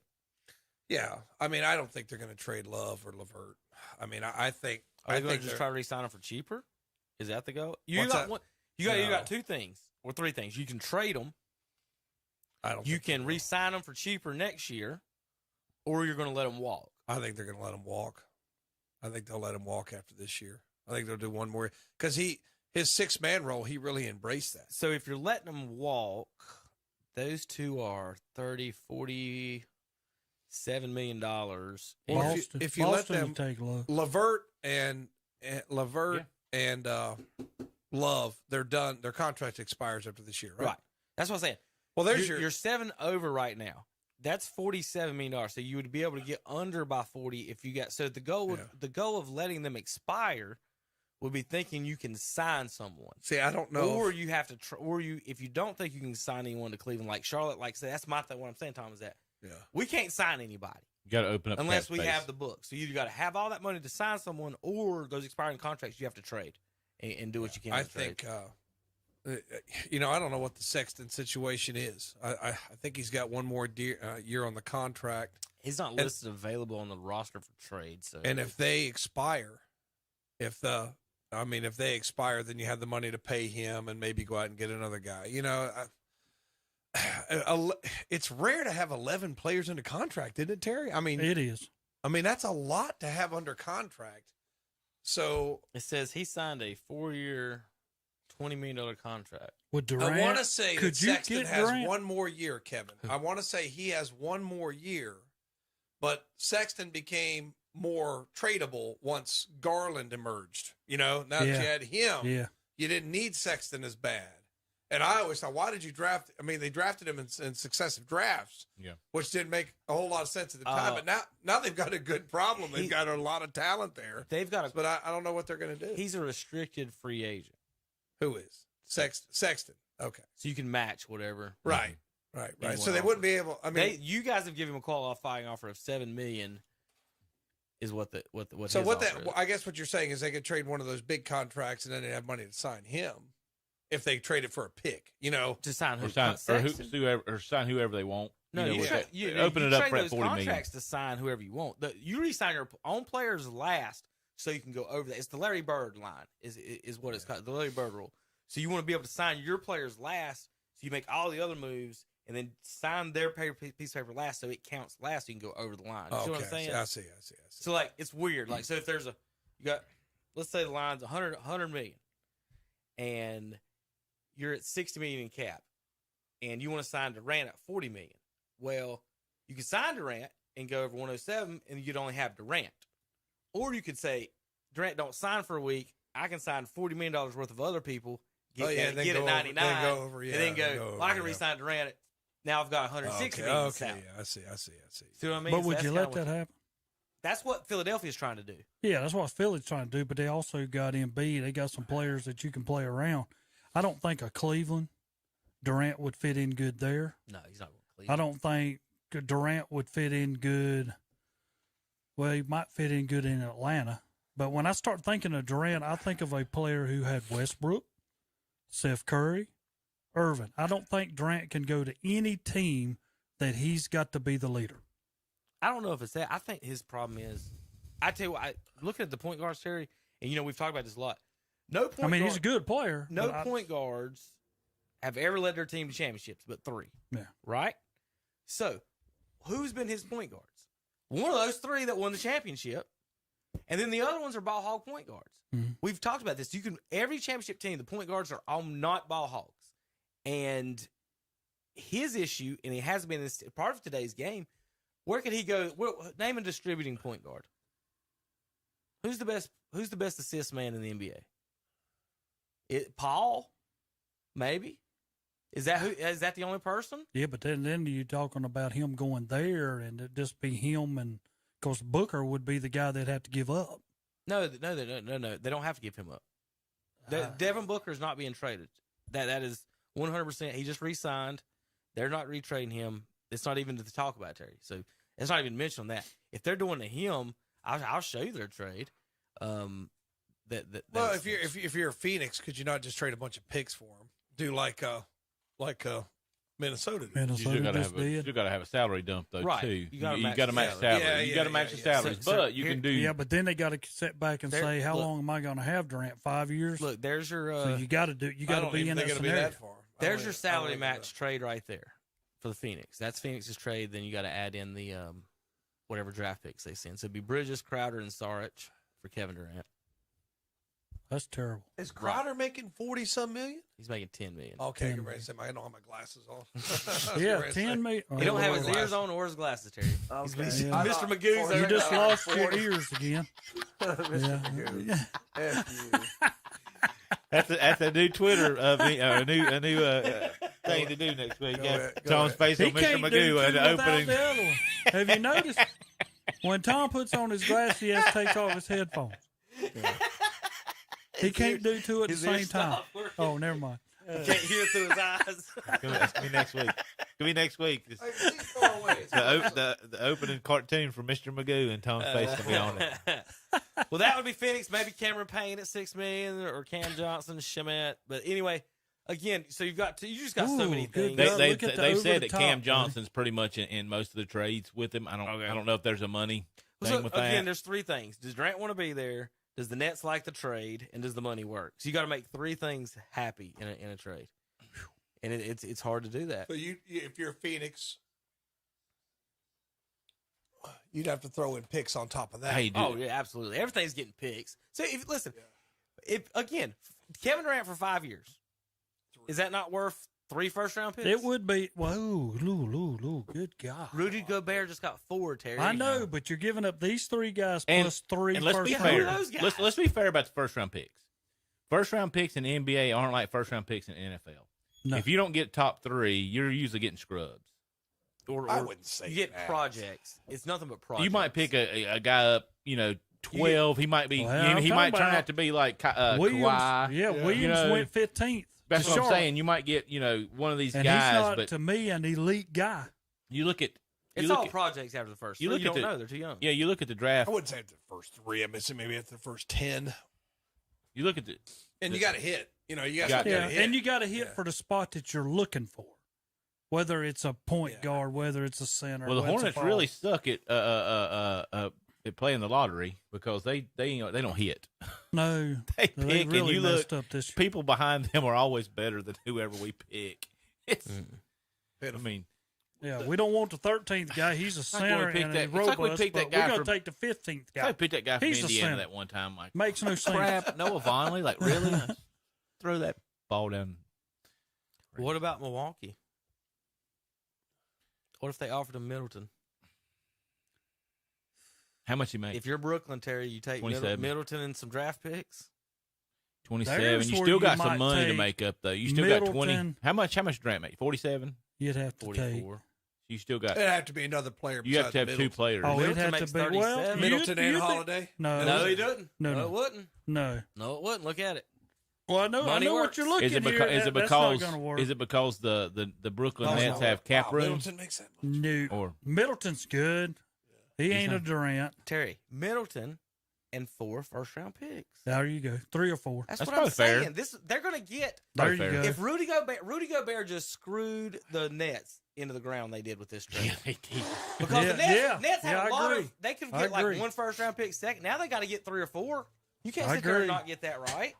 Yeah. I mean, I don't think they're going to trade Love or LeVert. I mean, I think. Are they going to just try to re-sign them for cheaper? Is that the goal? You got 2 things. Or 3 things. You can trade them. You can re-sign them for cheaper next year, or you're going to let them walk. I think they're going to let him walk. I think they'll let him walk after this year. I think they'll do one more because his 6-man role, he really embraced that. So if you're letting them walk, those 2 are $30, $47 million. If you let them take LeVert and Love, they're done. Their contract expires after this year, right? Right. That's what I'm saying. Well, there's you're 7 over right now. That's $47 million. So you would be able to get under by 40 if you got. So the goal of letting them expire would be thinking you can sign someone. See, I don't know. Or you have to. If you don't think you can sign anyone to Cleveland, like Charlotte, like say that's my thing. What I'm saying, Tom, is that we can't sign anybody. You got to open up unless we have the book. So you got to have all that money to sign someone, or those expiring contracts you have to trade and do what you can. I think. I don't know what the Sexton situation is. I think he's got one more year on the contract. He's not listed available on the roster for trade. So, and if they expire, if they expire, then you have the money to pay him and maybe go out and get another guy. It's rare to have 11 players under contract, isn't it, Terry? I mean, it is. I mean, that's a lot to have under contract. So it says he signed a 4-year, $20 million contract. With Durant, I want to say that could you Sexton get has Durant? one more year, Kevin. I want to say he has one more year, but Sexton became more tradable once Garland emerged. Now that you had him, you didn't need Sexton as bad. And I always thought, why did you draft? I mean, they drafted him in successive drafts, which didn't make a whole lot of sense at the time. But now they've got a good problem. They've got a lot of talent there. They've got but I don't know what they're going to do. He's a restricted free agent. Who is Sexton? Okay, so you can match whatever. Right. So they wouldn't be able. I mean, you guys have given him a qualifying offer of $7 million. Is what the what so his what offer that is. I guess what you're saying is they could trade one of those big contracts and then they have money to sign him if they trade it for a pick. To sign who? Or sign whoever they want. No, you open it up for those $40 million. contracts to sign whoever you want. You re-sign your own players last, so you can go over that. It's the Larry Bird line, is what it's called, the Larry Bird rule. So you want to be able to sign your players last, so you make all the other moves, and then sign their piece of paper last, so it counts last. So you can go over the line. You see what I'm saying? I see. So it's weird. So if there's let's say the line's 100 million, and you're at 60 million in cap, and you want to sign Durant at 40 million. Well, you can sign Durant and go over 107, and you'd only have Durant. Or you could say, Durant don't sign for a week. I can sign $40 million worth of other people, get at 99, and then go, I can re-sign Durant. Now I've got 160 million. Okay, I see. See what I mean? But would you let that happen? That's what Philadelphia's trying to do. Yeah, that's what Philly's trying to do, but they also got Embiid. They got some players that you can play around. I don't think a Cleveland, Durant would fit in good there. No, he's not going to Cleveland. I don't think Durant would fit in good. Well, he might fit in good in Atlanta. But when I start thinking of Durant, I think of a player who had Westbrook, Steph Curry, Irvin. I don't think Durant can go to any team that he's got to be the leader. I don't know if it's that. I think his problem is, I tell you what, looking at the point guards, Terry, and we've talked about this a lot. He's a good player. No point guards have ever led their team to championships, but 3. Yeah. Right? So, who's been his point guards? One of those 3 that won the championship, and then the other ones are ball hog point guards. Mm-hmm. We've talked about this. Every championship team, the point guards are all not ball hogs. And his issue, and it has been this part of today's game, where could he go? Name a distributing point guard. Who's the best assist man in the NBA? Paul, maybe. Is that the only person? Yeah, but then you're talking about him going there, and it just be him, and of course Booker would be the guy they'd have to give up. No. They don't have to give him up. Devin Booker is not being traded. That is 100%. He just re-signed. They're not retrading him. It's not even to talk about, Terry. So it's not even mentioned on that. If they're doing to him, I'll show you their trade. If you're a Phoenix, could you not just trade a bunch of picks for him? Do like Minnesota did. You still got to have a salary dump though, right. too. You got to match salary. You got to match the salaries, but you can do. Yeah, but then they got to sit back and say, how long am I going to have Durant? 5 years. Look, there's your. So you got to do. You got to be in that scenario. There's your salary match trade right there for the Phoenix. That's Phoenix's trade. Then you got to add in the whatever draft picks they send. So it'd be Bridges, Crowder, and Saric for Kevin Durant. That's terrible. Is Crowder making 40-some million? He's making $10 million. Okay, get ready to say I don't have my glasses on. Yeah, $10 million. He don't have his ears on or his glasses, Terry. Okay. He's Mr. Magoo's. You just lost your ears again. Mr. Magoo. F you. That's a new Twitter, a new thing to do next week. Tom's face on Mr. Magoo at the opening. The other one. Have you noticed when Tom puts on his glasses, he has to take off his headphones? Yeah. He can't do two at the same time. Oh, never mind. Can't hear through his eyes. It's gonna be next week. It'll be next week. The opening cartoon for Mr. Magoo and Tom's face will be on it. Well, that would be Phoenix. Maybe Cameron Payne at $6 million or Cam Johnson, Shamet. But anyway, again, so you just got so many things. They've said that Cam Johnson's pretty much in most of the trades with him. I don't know if there's a money thing with that. Again, there's 3 things. Does Durant want to be there? Does the Nets like the trade, and does the money work? So you got to make 3 things happy in a trade, and it's hard to do that. So if you're Phoenix, you'd have to throw in picks on top of that. Oh yeah, absolutely. Everything's getting picks. So if Kevin Durant for 5 years. Is that not worth 3 first-round picks? It would be. Whoa, good God. Rudy Gobert just got 4, Terry. I know, but you're giving up these 3 guys And- plus 3 And let's be first fair. Who are those guys? Let's be fair about the first-round picks. First-round picks in the NBA aren't like first-round picks in the NFL. No. If you don't get top 3, you're usually getting scrubs. Or I wouldn't say you get that. projects. It's nothing but projects. You might pick a guy up, 12. He might be. Well, he I'm might talking turn about out to be like Williams. Kawhi. Yeah, Williams went 15th. That's to what I'm Charlotte. saying. You might get one of these And guys, he's not, but to me, an elite guy. you look at. It's look all at- projects after the first. you You look don't at the- know. They're too young. Yeah, you look at the draft. I wouldn't say after the first 3. I'm missing maybe after the first 10. You look at the. And you got to hit. You Got- got to Yeah, hit. and you got to hit for the spot that you're looking for, whether it's a point guard, whether it's a center. Well, the whether it's a Hornets forward. really suck at playing the lottery because they don't hit. No, They they pick really and you messed look. up this year. People behind them are always better than whoever we pick. It's. I mean, Yeah, we don't want the 13th guy. He's a like when we center picked and that- a it's like we robust. picked that But guy we're going from- to take the 15th I guy. picked that guy from He's a Indiana center. that one time. Like, Makes no sense. crap, Noah Vonleh. Like, really? Throw that ball down. What about Milwaukee? What if they offered him Middleton? How much he make? If you're Brooklyn, Terry, you take 27. Middleton and some draft picks. 27. There's You where still you got some might money to take make up, though. You still got 20. Middleton. How much Durant make? 47. You'd have to take. 44. You still got. It'd have to be another player. You have to have besides two Middleton. players. Oh, Middleton it had makes to be. Well, 37. Middleton and you'd think- Holiday. No, No, he didn't. No, no. it wouldn't. no. No, it wouldn't. Look at it. Well, I know Money what works. you're looking Is it here. because? Is it That's not because? gonna work. Is it because the Brooklyn Oh, Nets no. have cap Wow, room? Middleton makes that much. No. Or Middleton's good. He ain't a Durant. Terry, Middleton and 4 first-round picks. There you go. 3 or 4. That's That's what I'm probably fair. saying. They're going to get. There Probably you fair. go. If Rudy Gobert just screwed the Nets into the ground, they did with this trade. yeah, they did. Because the Nets Yeah, have I a lot agree. of. They could I get like agree. 1 first-round pick second. Now they got to get 3 or 4. You can't I sit there and agree. not get that right.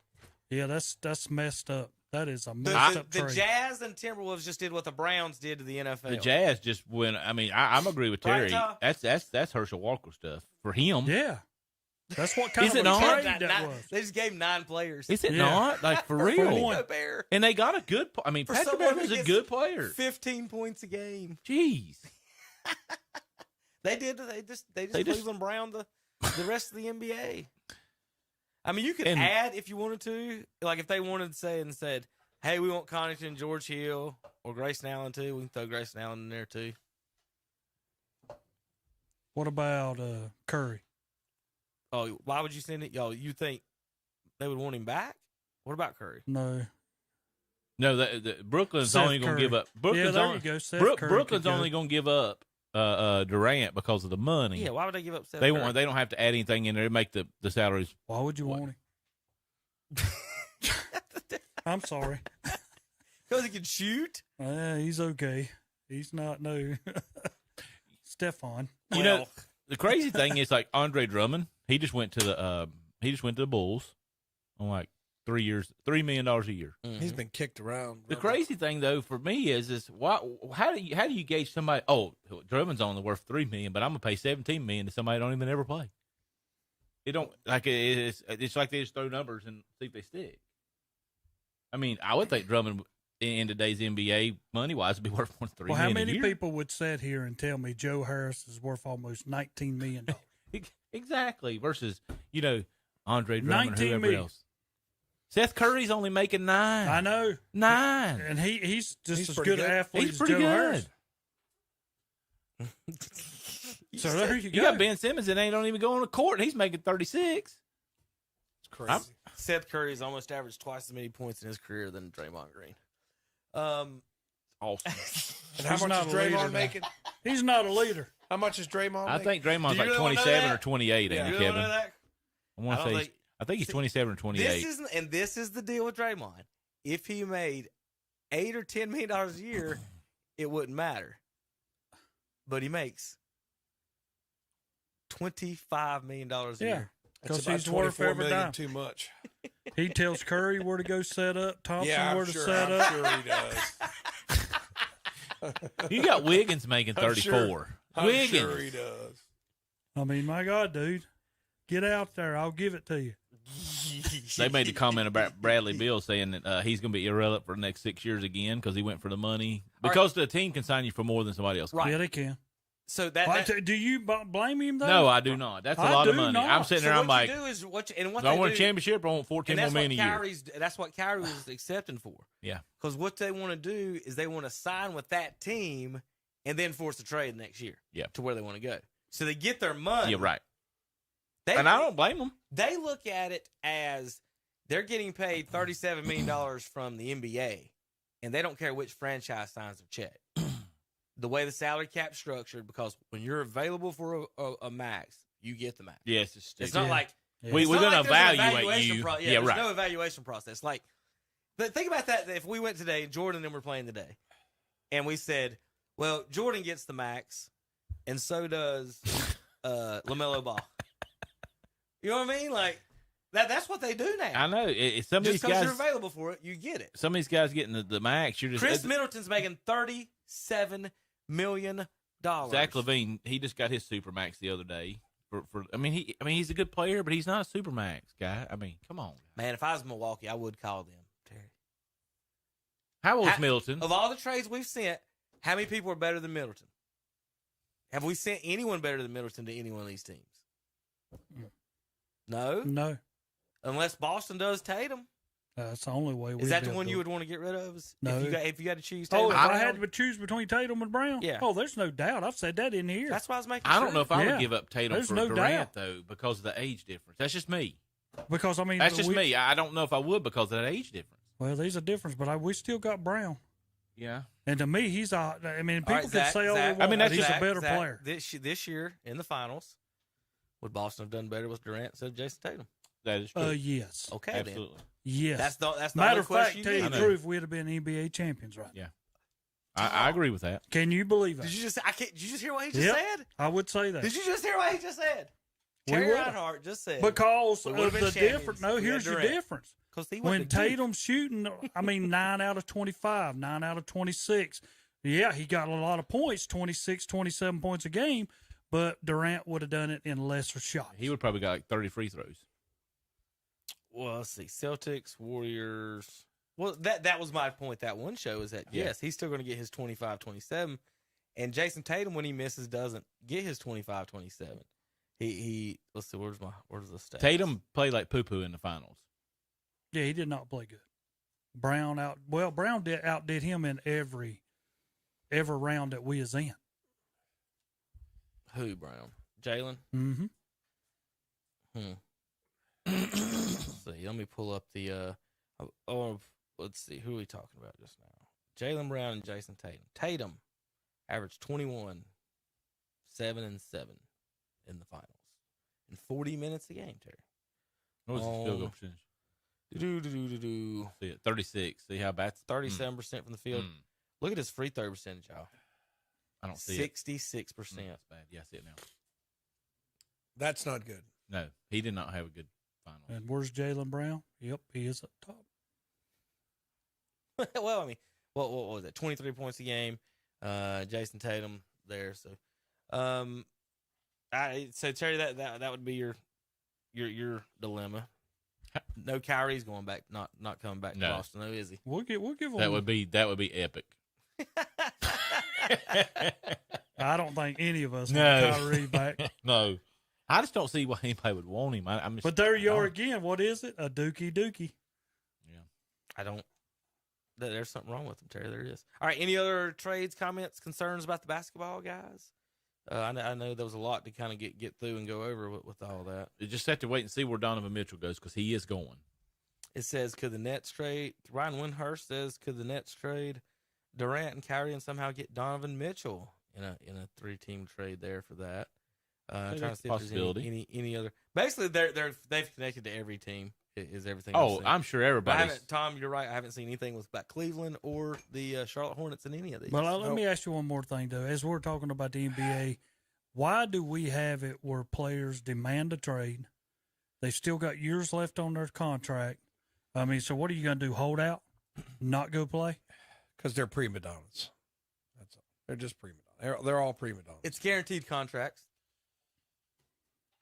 Yeah, that's messed up. That is a The, messed the, up the trade. Jazz and Timberwolves just did what the Browns did to the NFL. The Jazz just went. I mean, I'm agree with Terry. Right, Tom? That's Herschel Walker stuff for him. Yeah. That's what kind Is of it a not? trade that was. They just gave 9 players. Is it Yeah. not like for Rudy real? one. Gobert, And they got a good. I mean, For Patrick someone who Beverly's a gets good player. 15 points a game. Jeez. They did. They just They just- Cleveland Brown the rest of the NBA. I mean, you could And- add if you wanted to. Like if they wanted to say and said, "Hey, we want Connaughton, George Hill, or Grayson Allen too." We can throw Grayson Allen in there too. What about Curry? Oh, why would you send it, y'all? You think they would want him back? What about Curry? No. No, the Brooklyn's Seth only going to Curry. give up. Yeah, Brooklyn's there only, you go. Seth Brook- Curry Brooklyn's could go. only going to give up Durant because of the money. Yeah, why would they give up? Seth They Curry? want. They don't have to add anything in there to make the salaries. Why would you What? want him? I'm sorry. Because he can shoot. He's okay. He's not no Stefan. You know, the crazy thing is like Andre Drummond. He just went to the Bulls on like 3 years, $3 million a year. He's been kicked around. The crazy thing though for me is why? How do you gauge somebody? Oh, Drummond's only worth $3 million, but I'm gonna pay $17 million to somebody that don't even ever play. It don't like it's like they just throw numbers and see if they stick. I mean, I would think Drummond in today's NBA money wise would be worth more than $3 Well, how million many a year. people would sit here and tell me Joe Harris is worth almost $19 million? Exactly. Versus Andre Drummond or 19 whoever million. else. Seth Curry's only making $9. I know. $9. And he's just He's as pretty good an good. athlete He's as pretty Joe good. Harris. So there you You go. got Ben Simmons that ain't don't even go on the court, and he's making 36. It's crazy. Seth Curry's almost averaged twice as many points in his career than Draymond Green. Awesome. And how He's much not is a leader Draymond now. making? He's not a leader. How much is Draymond I making? think Draymond's Do you like really wanna know 27 that? or 28, Yeah. ain't You he, don't know Kevin? that? I want I to don't say think- I think he's 27 or 28. This is the deal with Draymond. If he made $8 or $10 million a year, it wouldn't matter. But he makes $25 million a Yeah. year. That's Because about he's worth 24 every million dime. too much. He tells Curry where to go set up, Thompson Yeah, where I'm to sure. set I'm up. sure he does. You got Wiggins making I'm 34. sure. I'm Wiggins. sure he does. I mean, my God, dude. Get out there. I'll give it to you. They made the comment about Bradley Beal saying that he's going to be irrelevant for the next 6 years again because he went for the money. Because the team can sign you for more than somebody else can. Right. Yeah, they can. So Do you blame him, though? No, I do not. That's a lot of money. not. I'm sitting there, I'm like, do is what do I want a championship or I want 14 more million a year? That's what Kyrie was accepting for. Yeah. Because what they want to do is they want to sign with that team and then force a trade next year. Yeah. To where they want to go. So they get their money. Yeah, right. And I don't blame them. They look at it as they're getting paid $37 million from the NBA, and they don't care which franchise signs their check. The way the salary cap's structured, because when you're available for a max, you get the max. Yes, it's not like we're going to evaluate you. There's right. no evaluation process. Like, but think about that. If we went today, Jordan and them were playing today, and we said, "Well, Jordan gets the max, and so does LaMelo Ball." You know what I mean? Like that's what they do now. I know. Some of these Just because guys you're available for it, you get it. Some of these guys getting the max. You're just Chris Middleton's making $37 million. Zach LaVine, he just got his super max the other day. I mean he's a good player, but he's not a super max guy. I mean, come on, man. If I was Milwaukee, I would call them, Terry. How old's Middleton? Of all the trades we've sent, how many people are better than Middleton? Have we sent anyone better than Middleton to any one of these teams? No. Unless Boston does Tatum. That's the only way. Is that the one you would want to get rid of? No. If you had to choose Tatum if and I Brown? had to choose between Tatum and Brown? Yeah. Oh, there's no doubt. I've said that in here. That's why I was making I sure. don't know if I Yeah. would give up Tatum There's for no Durant, doubt. though, because of the age difference. That's just me. Because, I mean. That's just me. I don't know if I would because of that age difference. Well, there's a difference, but we still got Brown. Yeah. And to me, he's a. I mean, people All right, can Zach, say, Zach, they want, that's he's just- a better player. This year in the finals, would Boston have done better with Durant instead of Jason Tatum? That is true. Yes. Okay, Absolutely. Yes. That's the Matter only of fact, question tell you you need. the truth, we'd have been NBA champions right Yeah. I agree with that. Can you believe it? Did you just hear what he just Yep. said? I would say that. Did you just hear what he just said? We Terry would. Reinhardt just said Because We of would've the been champions difference. No, if we had here's the Durant. difference. because he When wasn't a goof. Tatum's shooting, 9 out of 25, 9 out of 26. Yeah, he got a lot of points, 26, 27 points a game, but Durant would have done it in lesser shots. He would probably got like 30 free throws. Well, let's see. Celtics, Warriors. Well, that was my point. That one show is that, Yeah. yes, he's still going to get his 25, 27. And Jason Tatum, when he misses, doesn't get his 25, 27. He let's see, where's the stats? Tatum played like poo-poo in the finals. Yeah, he did not play good. Brown outdid him in every round that we is in. Who, Brown? Jalen? Mm-hmm. Let's see. Let me pull up the let's see. Who are we talking about just now? Jalen Brown and Jason Tatum. Tatum averaged 21, 7 and 7 in the finals in 40 minutes a game, Terry. What was his field goal percentage? See it, 36. See how bad? 37% from the field. Look at his free throw percentage, y'all. I don't see it. 66%. That's bad. Yeah, I see it now. That's not good. No, he did not have a good final. And where's Jalen Brown? Yep, he is up top. Well, I mean, what was it? 23 points a game. Jason Tatum there. So, Terry, that would be your dilemma. No, Kyrie's going back, not coming back to Boston, though, is he? We'll give him. That would be epic. I don't think any of us No. want Kyrie back. No, I just don't see why anybody would want him. I'm just, But there you are again. What is it? A dookie. Yeah. I don't. There's something wrong with him, Terry. There is. All right. Any other trades, comments, concerns about the basketball guys? I know there was a lot to kind of get through and go over with all that. You just have to wait and see where Donovan Mitchell goes because he is going. It says, could the Nets trade? Ryan Windhurst says, could the Nets trade Durant and Kyrie and somehow get Donovan Mitchell in a 3-team trade there for that? Trying to see if there's any other. Basically, they've connected to every team. Is everything? Oh, I'm sure everybody. Tom, you're right. I haven't seen anything about Cleveland or the Charlotte Hornets in any of these. Well, let me ask you one more thing, though. As we're talking about the NBA, why do we have it where players demand a trade? They've still got years left on their contract. I mean, so what are you going to do? Hold out? Not go play? Because they're prima donnas. That's all. They're just prima donnas. They're all prima donnas. It's guaranteed contracts.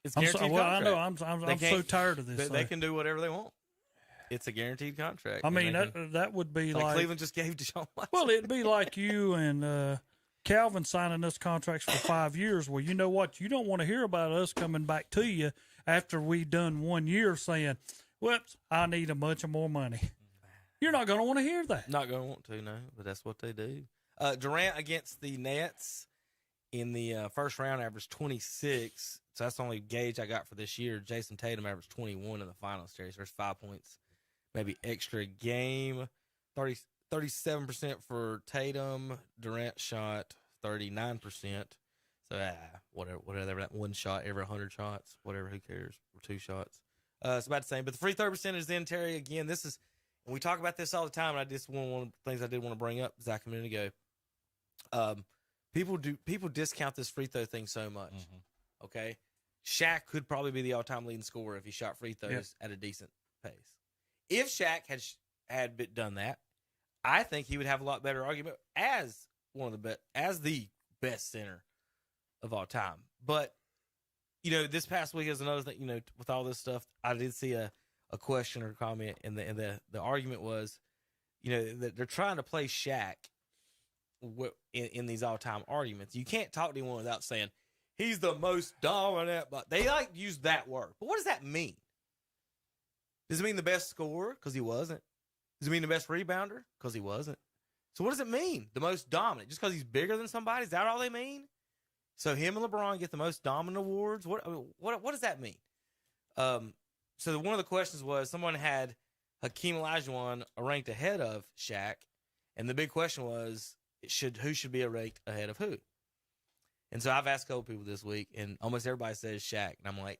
It's I'm guaranteed so, well, I contract. know. I'm They so can't- tired of this. They can do whatever they want. It's a guaranteed contract. I and mean, they can- that would be like like Cleveland just gave Deshaun Watson. well, it'd be like you and Calvin signing us contracts for 5 years. Well, you know what? You don't want to hear about us coming back to you after we done 1 year saying, "Whoops, I need a bunch of more money." You're not going to want to hear that. Not going to want to, no, but that's what they do. Durant against the Nets in the first round averaged 26. So that's the only gauge I got for this year. Jason Tatum averaged 21 in the finals series. There's 5 points, maybe extra a game. 37% for Tatum. Durant shot 39%. So whatever that one shot every 100 shots, whatever, who cares? Or 2 shots. It's about the same. But the free throw percentage then, Terry, again, this is, and we talk about this all the time, and I just one of the things I did want to bring up, Zach, a minute ago. People discount this free throw thing so much. Mm-hmm. Okay, Shaq could probably be the all-time leading scorer if he shot free throws at a decent pace. If Shaq had done that, I think he would have a lot better argument as the best center of all time. But this past week is another thing. With all this stuff, I did see a question or comment, and the argument was, that they're trying to play Shaq in these all-time arguments. You can't talk to anyone without saying he's the most dominant, but they like to use that word. But what does that mean? Does it mean the best scorer? Because he wasn't. Does it mean the best rebounder? Because he wasn't. So what does it mean? The most dominant? Just because he's bigger than somebody? Is that all they mean? So him and LeBron get the most dominant awards? What does that mean? So one of the questions was, someone had Hakeem Olajuwon ranked ahead of Shaq, and the big question was, who should be ranked ahead of who? And so I've asked a couple people this week, and almost everybody says Shaq, and I'm like,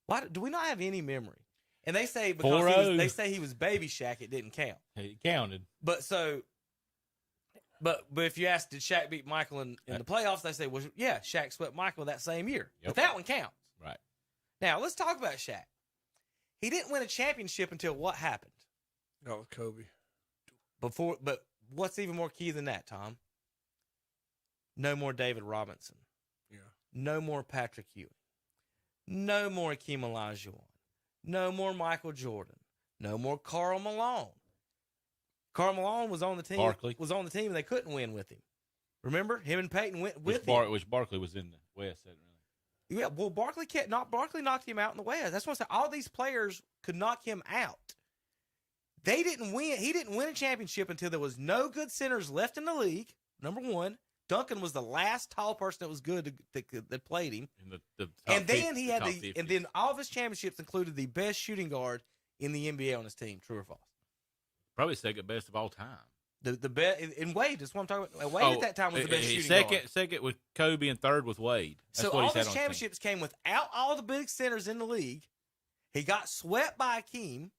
why do we not have any memory? And they say because they say he was baby Shaq, it didn't count. It counted. But if you ask, did Shaq beat Michael in the playoffs? They say, well, yeah, Shaq swept Michael that same year. Yep. But that one counts. Right. Now let's talk about Shaq. He didn't win a championship until what happened? No, with Kobe. But what's even more key than that, Tom? No more David Robinson. Yeah. No more Patrick Ewing. No more Hakeem Olajuwon. No more Michael Jordan. No more Karl Malone. Karl Malone was on the team. And they couldn't win with him. Remember, him and Peyton went with him. Which Barkley was in the West. Really. Yeah, well, Barkley knocked him out in the West. That's what I said. All these players could knock him out. They didn't win. He didn't win a championship until there was no good centers left in the league. Number one, Duncan was the last tall person that was good that played him. And then all of his championships included the best shooting guard in the NBA on his team. True or false? Probably second best of all time. The best in Wade. That's what I'm talking about. Wade at that time was the best shooting guard. Second with Kobe and third with Wade. That's so what all he's his had championships came without all the big centers in the league. He got swept by Hakeem,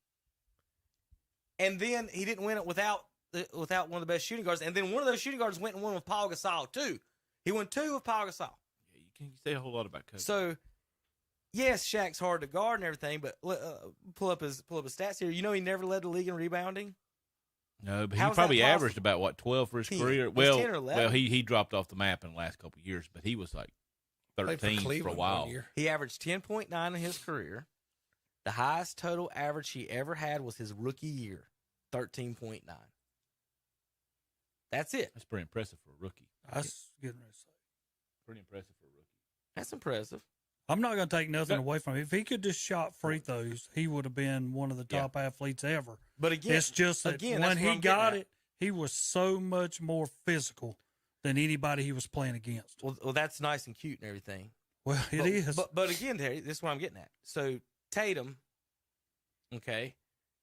and then he didn't win it without one of the best shooting guards. And then one of those shooting guards went and won with Paul Gasol too. He won 2 with Paul Gasol. Yeah, you can't say a whole lot about Kobe. So, yes, Shaq's hard to guard and everything, but pull up his stats here. He never led the league in rebounding. No, but he probably averaged about 12 for his 10. career. 10 or 11. Well, he dropped off the map in the last couple of years, but he was like 13 for a while. He averaged 10.9 in his career. The highest total average he ever had was his rookie year, 13.9. That's it. That's pretty impressive for a rookie. That's getting ready to say. Pretty impressive for a rookie. That's impressive. I'm not going to take nothing away from him. If he could just shot free throws, he would have been one of the top athletes ever. But again, it's just that when he got it, he was so much more physical than anybody he was playing against. Well, that's nice and cute and everything. Well, it is. But again, Terry, this is what I'm getting at. So Tatum,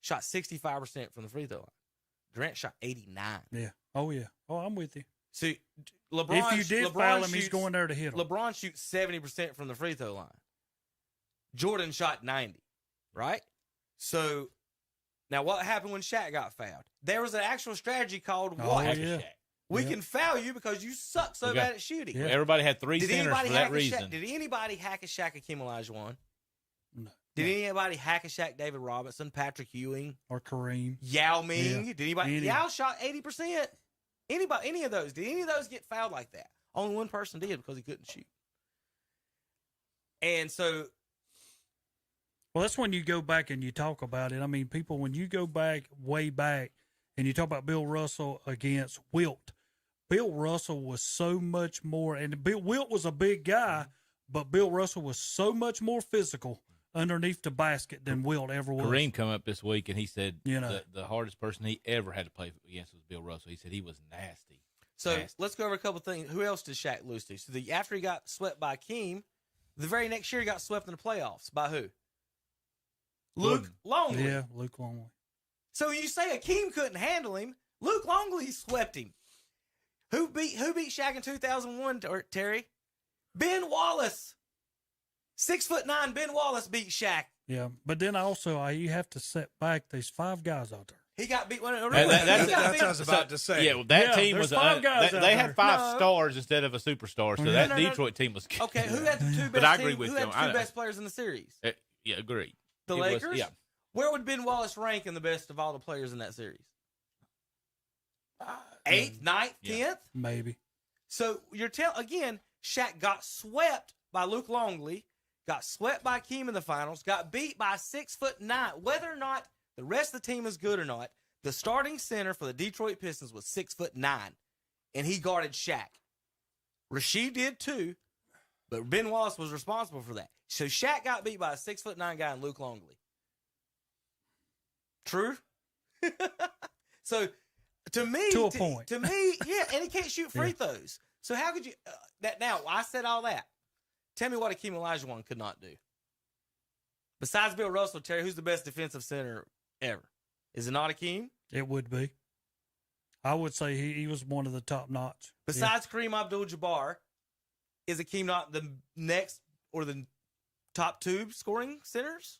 shot 65% from the free throw line. Durant shot 89. Yeah. Oh, yeah. Oh, I'm with you. So LeBron, if you did foul him, he's going there to hit him. LeBron shoots 70% from the free throw line. Jordan shot 90, right? So now what happened when Shaq got fouled? There was an actual strategy called what? Yeah. We can foul you because you suck so bad at shooting. Yeah. Everybody had 3 centers for that reason. Did anybody hack a Shaq Hakeem Olajuwon? No. Did anybody hack a Shaq David Robinson, Patrick Ewing? Or Kareem? Yao Ming? Yeah. Did anybody? Yao shot 80%. Any of those? Did any of those get fouled like that? Only one person did because he couldn't shoot. And so Well, that's when you go back and you talk about it. I mean, people, when you go back, way back, and you talk about Bill Russell against Wilt, Bill Russell was so much more, and Wilt was a big guy, but Bill Russell was so much more physical underneath the basket than Wilt ever was. Kareem come up this week, and he said the hardest person he ever had to play against was Bill Russell. He said he was nasty. So let's go over a couple things. Who else did Shaq lose to? So after he got swept by Akeem, the very next year he got swept in the playoffs. By who? Luke Longley. Yeah, Luke Longley. So you say Akeem couldn't handle him. Luke Longley swept him. Who beat Shaq in 2001, Terry? Ben Wallace. 6'9" Ben Wallace beat Shaq. Yeah, but then also you have to set back. There's 5 guys out there. He got beat. That's what I was about to say. Yeah, well, that team was. five guys out they there. had 5 stars instead of a superstar, so that Detroit team was. Okay, who had the two best? But I agree with who you. had the 2 best players in the series? Yeah, agreed. The Lakers. Yeah. Where would Ben Wallace rank in the best of all the players in that series? 8th, 9th, 10th? Maybe. So you're again, Shaq got swept by Luke Longley, got swept by Akeem in the finals, got beat by 6'9". Whether or not the rest of the team is good or not, the starting center for the Detroit Pistons was 6'9", and he guarded Shaq. Rasheed did too, but Ben Wallace was responsible for that. So Shaq got beat by a 6'9" guy in Luke Longley. True? So to me, to a point. To me, yeah, and he can't shoot free throws. So how could you that now, I said all that. Tell me what Akeem Olajuwon could not do. Besides Bill Russell, Terry, who's the best defensive center ever? Is it not Akeem? It would be. I would say he was one of the top notch. Besides Kareem Abdul-Jabbar, is Akeem not the next or the top 2 scoring centers?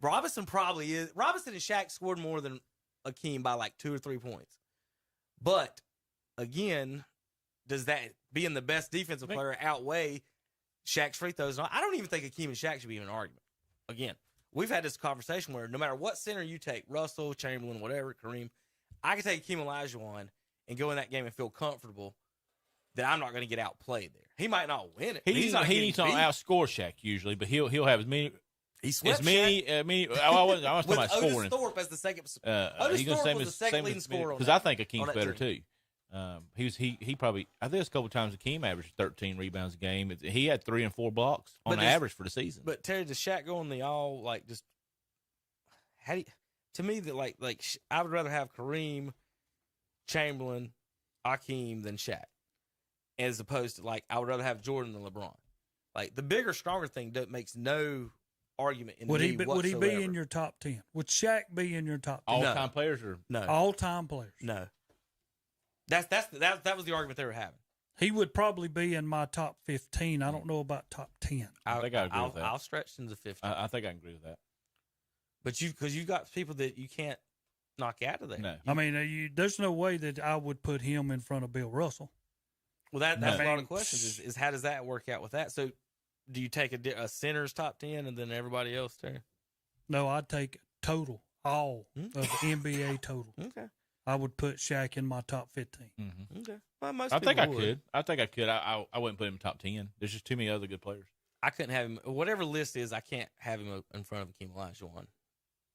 Robinson probably is. Robinson and Shaq scored more than Akeem by like 2 or 3 points. But, again, does that being the best defensive player outweigh Shaq's free throws? I don't even think Akeem and Shaq should be in an argument. Again, we've had this conversation where no matter what center you take, Russell, Chamberlain, whatever, Kareem, I can take Akeem Olajuwon and go in that game and feel comfortable that I'm not going to get outplayed there. He might not win it. He needs to outscore Shaq usually, but he'll have as many. He swept Shaq. I was talking about Otis scoring. Thorpe as the second. Otis Thorpe was the second leading scorer. Because I think Akeem's better too. He probably, I think it's a couple times Akeem averaged 13 rebounds a game. He had 3 and 4 blocks on average for the season. But Terry, does Shaq go on the all like just? How do you, to me that like I would rather have Kareem, Chamberlain, Akeem than Shaq, as opposed to like I would rather have Jordan than LeBron. Like the bigger, stronger thing makes no argument in would me he be, whatsoever. Would he be in your top 10? Would Shaq be in your top 10? All-time players or no? All-time players. No. That was the argument they were having. He would probably be in my top 15. I don't know about top 10. I think I agree with that. I'll stretch into 15. I think I agree with that. But because you've got people that you can't knock out of there. No. I mean, there's no way that I would put him in front of Bill Russell. Well, that's a lot of questions. Is how does that work out with that? So, do you take a center's top 10 and then everybody else too? No, I'd take total, all of NBA total. Okay. I would put Shaq in my top 15. Mm-hmm. Okay. Well, I think I could. I wouldn't put him in top 10. There's just too many other good players. I couldn't have him. Whatever list is, I can't have him in front of Akeem Olajuwon.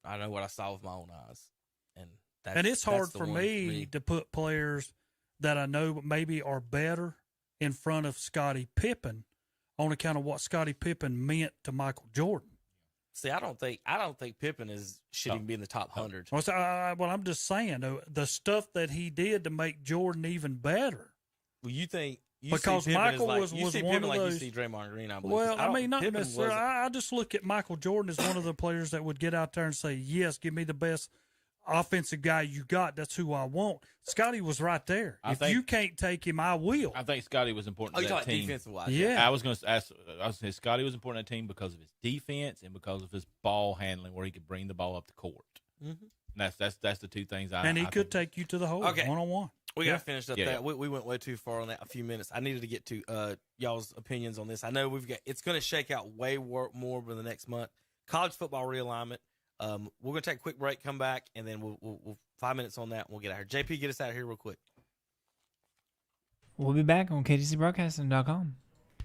I know what I saw with my own eyes, and it's hard for me to put players that I know maybe are better in front of Scottie Pippen on account of what Scottie Pippen meant to Michael Jordan. See, I don't think Pippen should even be in the top 100. Well, I'm just saying the stuff that he did to make Jordan even better. Well, you think because Michael was one Pippen of like those. You see Draymond Green, I believe. Well, I mean, not necessarily. I just look at Michael Jordan as one of the players that would get out there and say, "Yes, give me the best offensive guy you got. That's who I want." Scottie was right there. If you can't take him, I will. I think Scottie was important to that team. Defensive-wise. Yeah. I was going to ask. I was saying Scottie was important to that team because of his defense and because of his ball handling, where he could bring the ball up the court. Mm-hmm. And that's the two things. He could take you to the hole one-on-one. We got to finish up that. We went way too far on that. A few minutes. I needed to get to y'all's opinions on this. I know it's going to shake out way more over the next month. College football realignment. We're going to take a quick break, come back, and then we'll 5 minutes on that, and we'll get out here. JP, get us out of here real quick. We'll be back on KTCBroadcasting.com.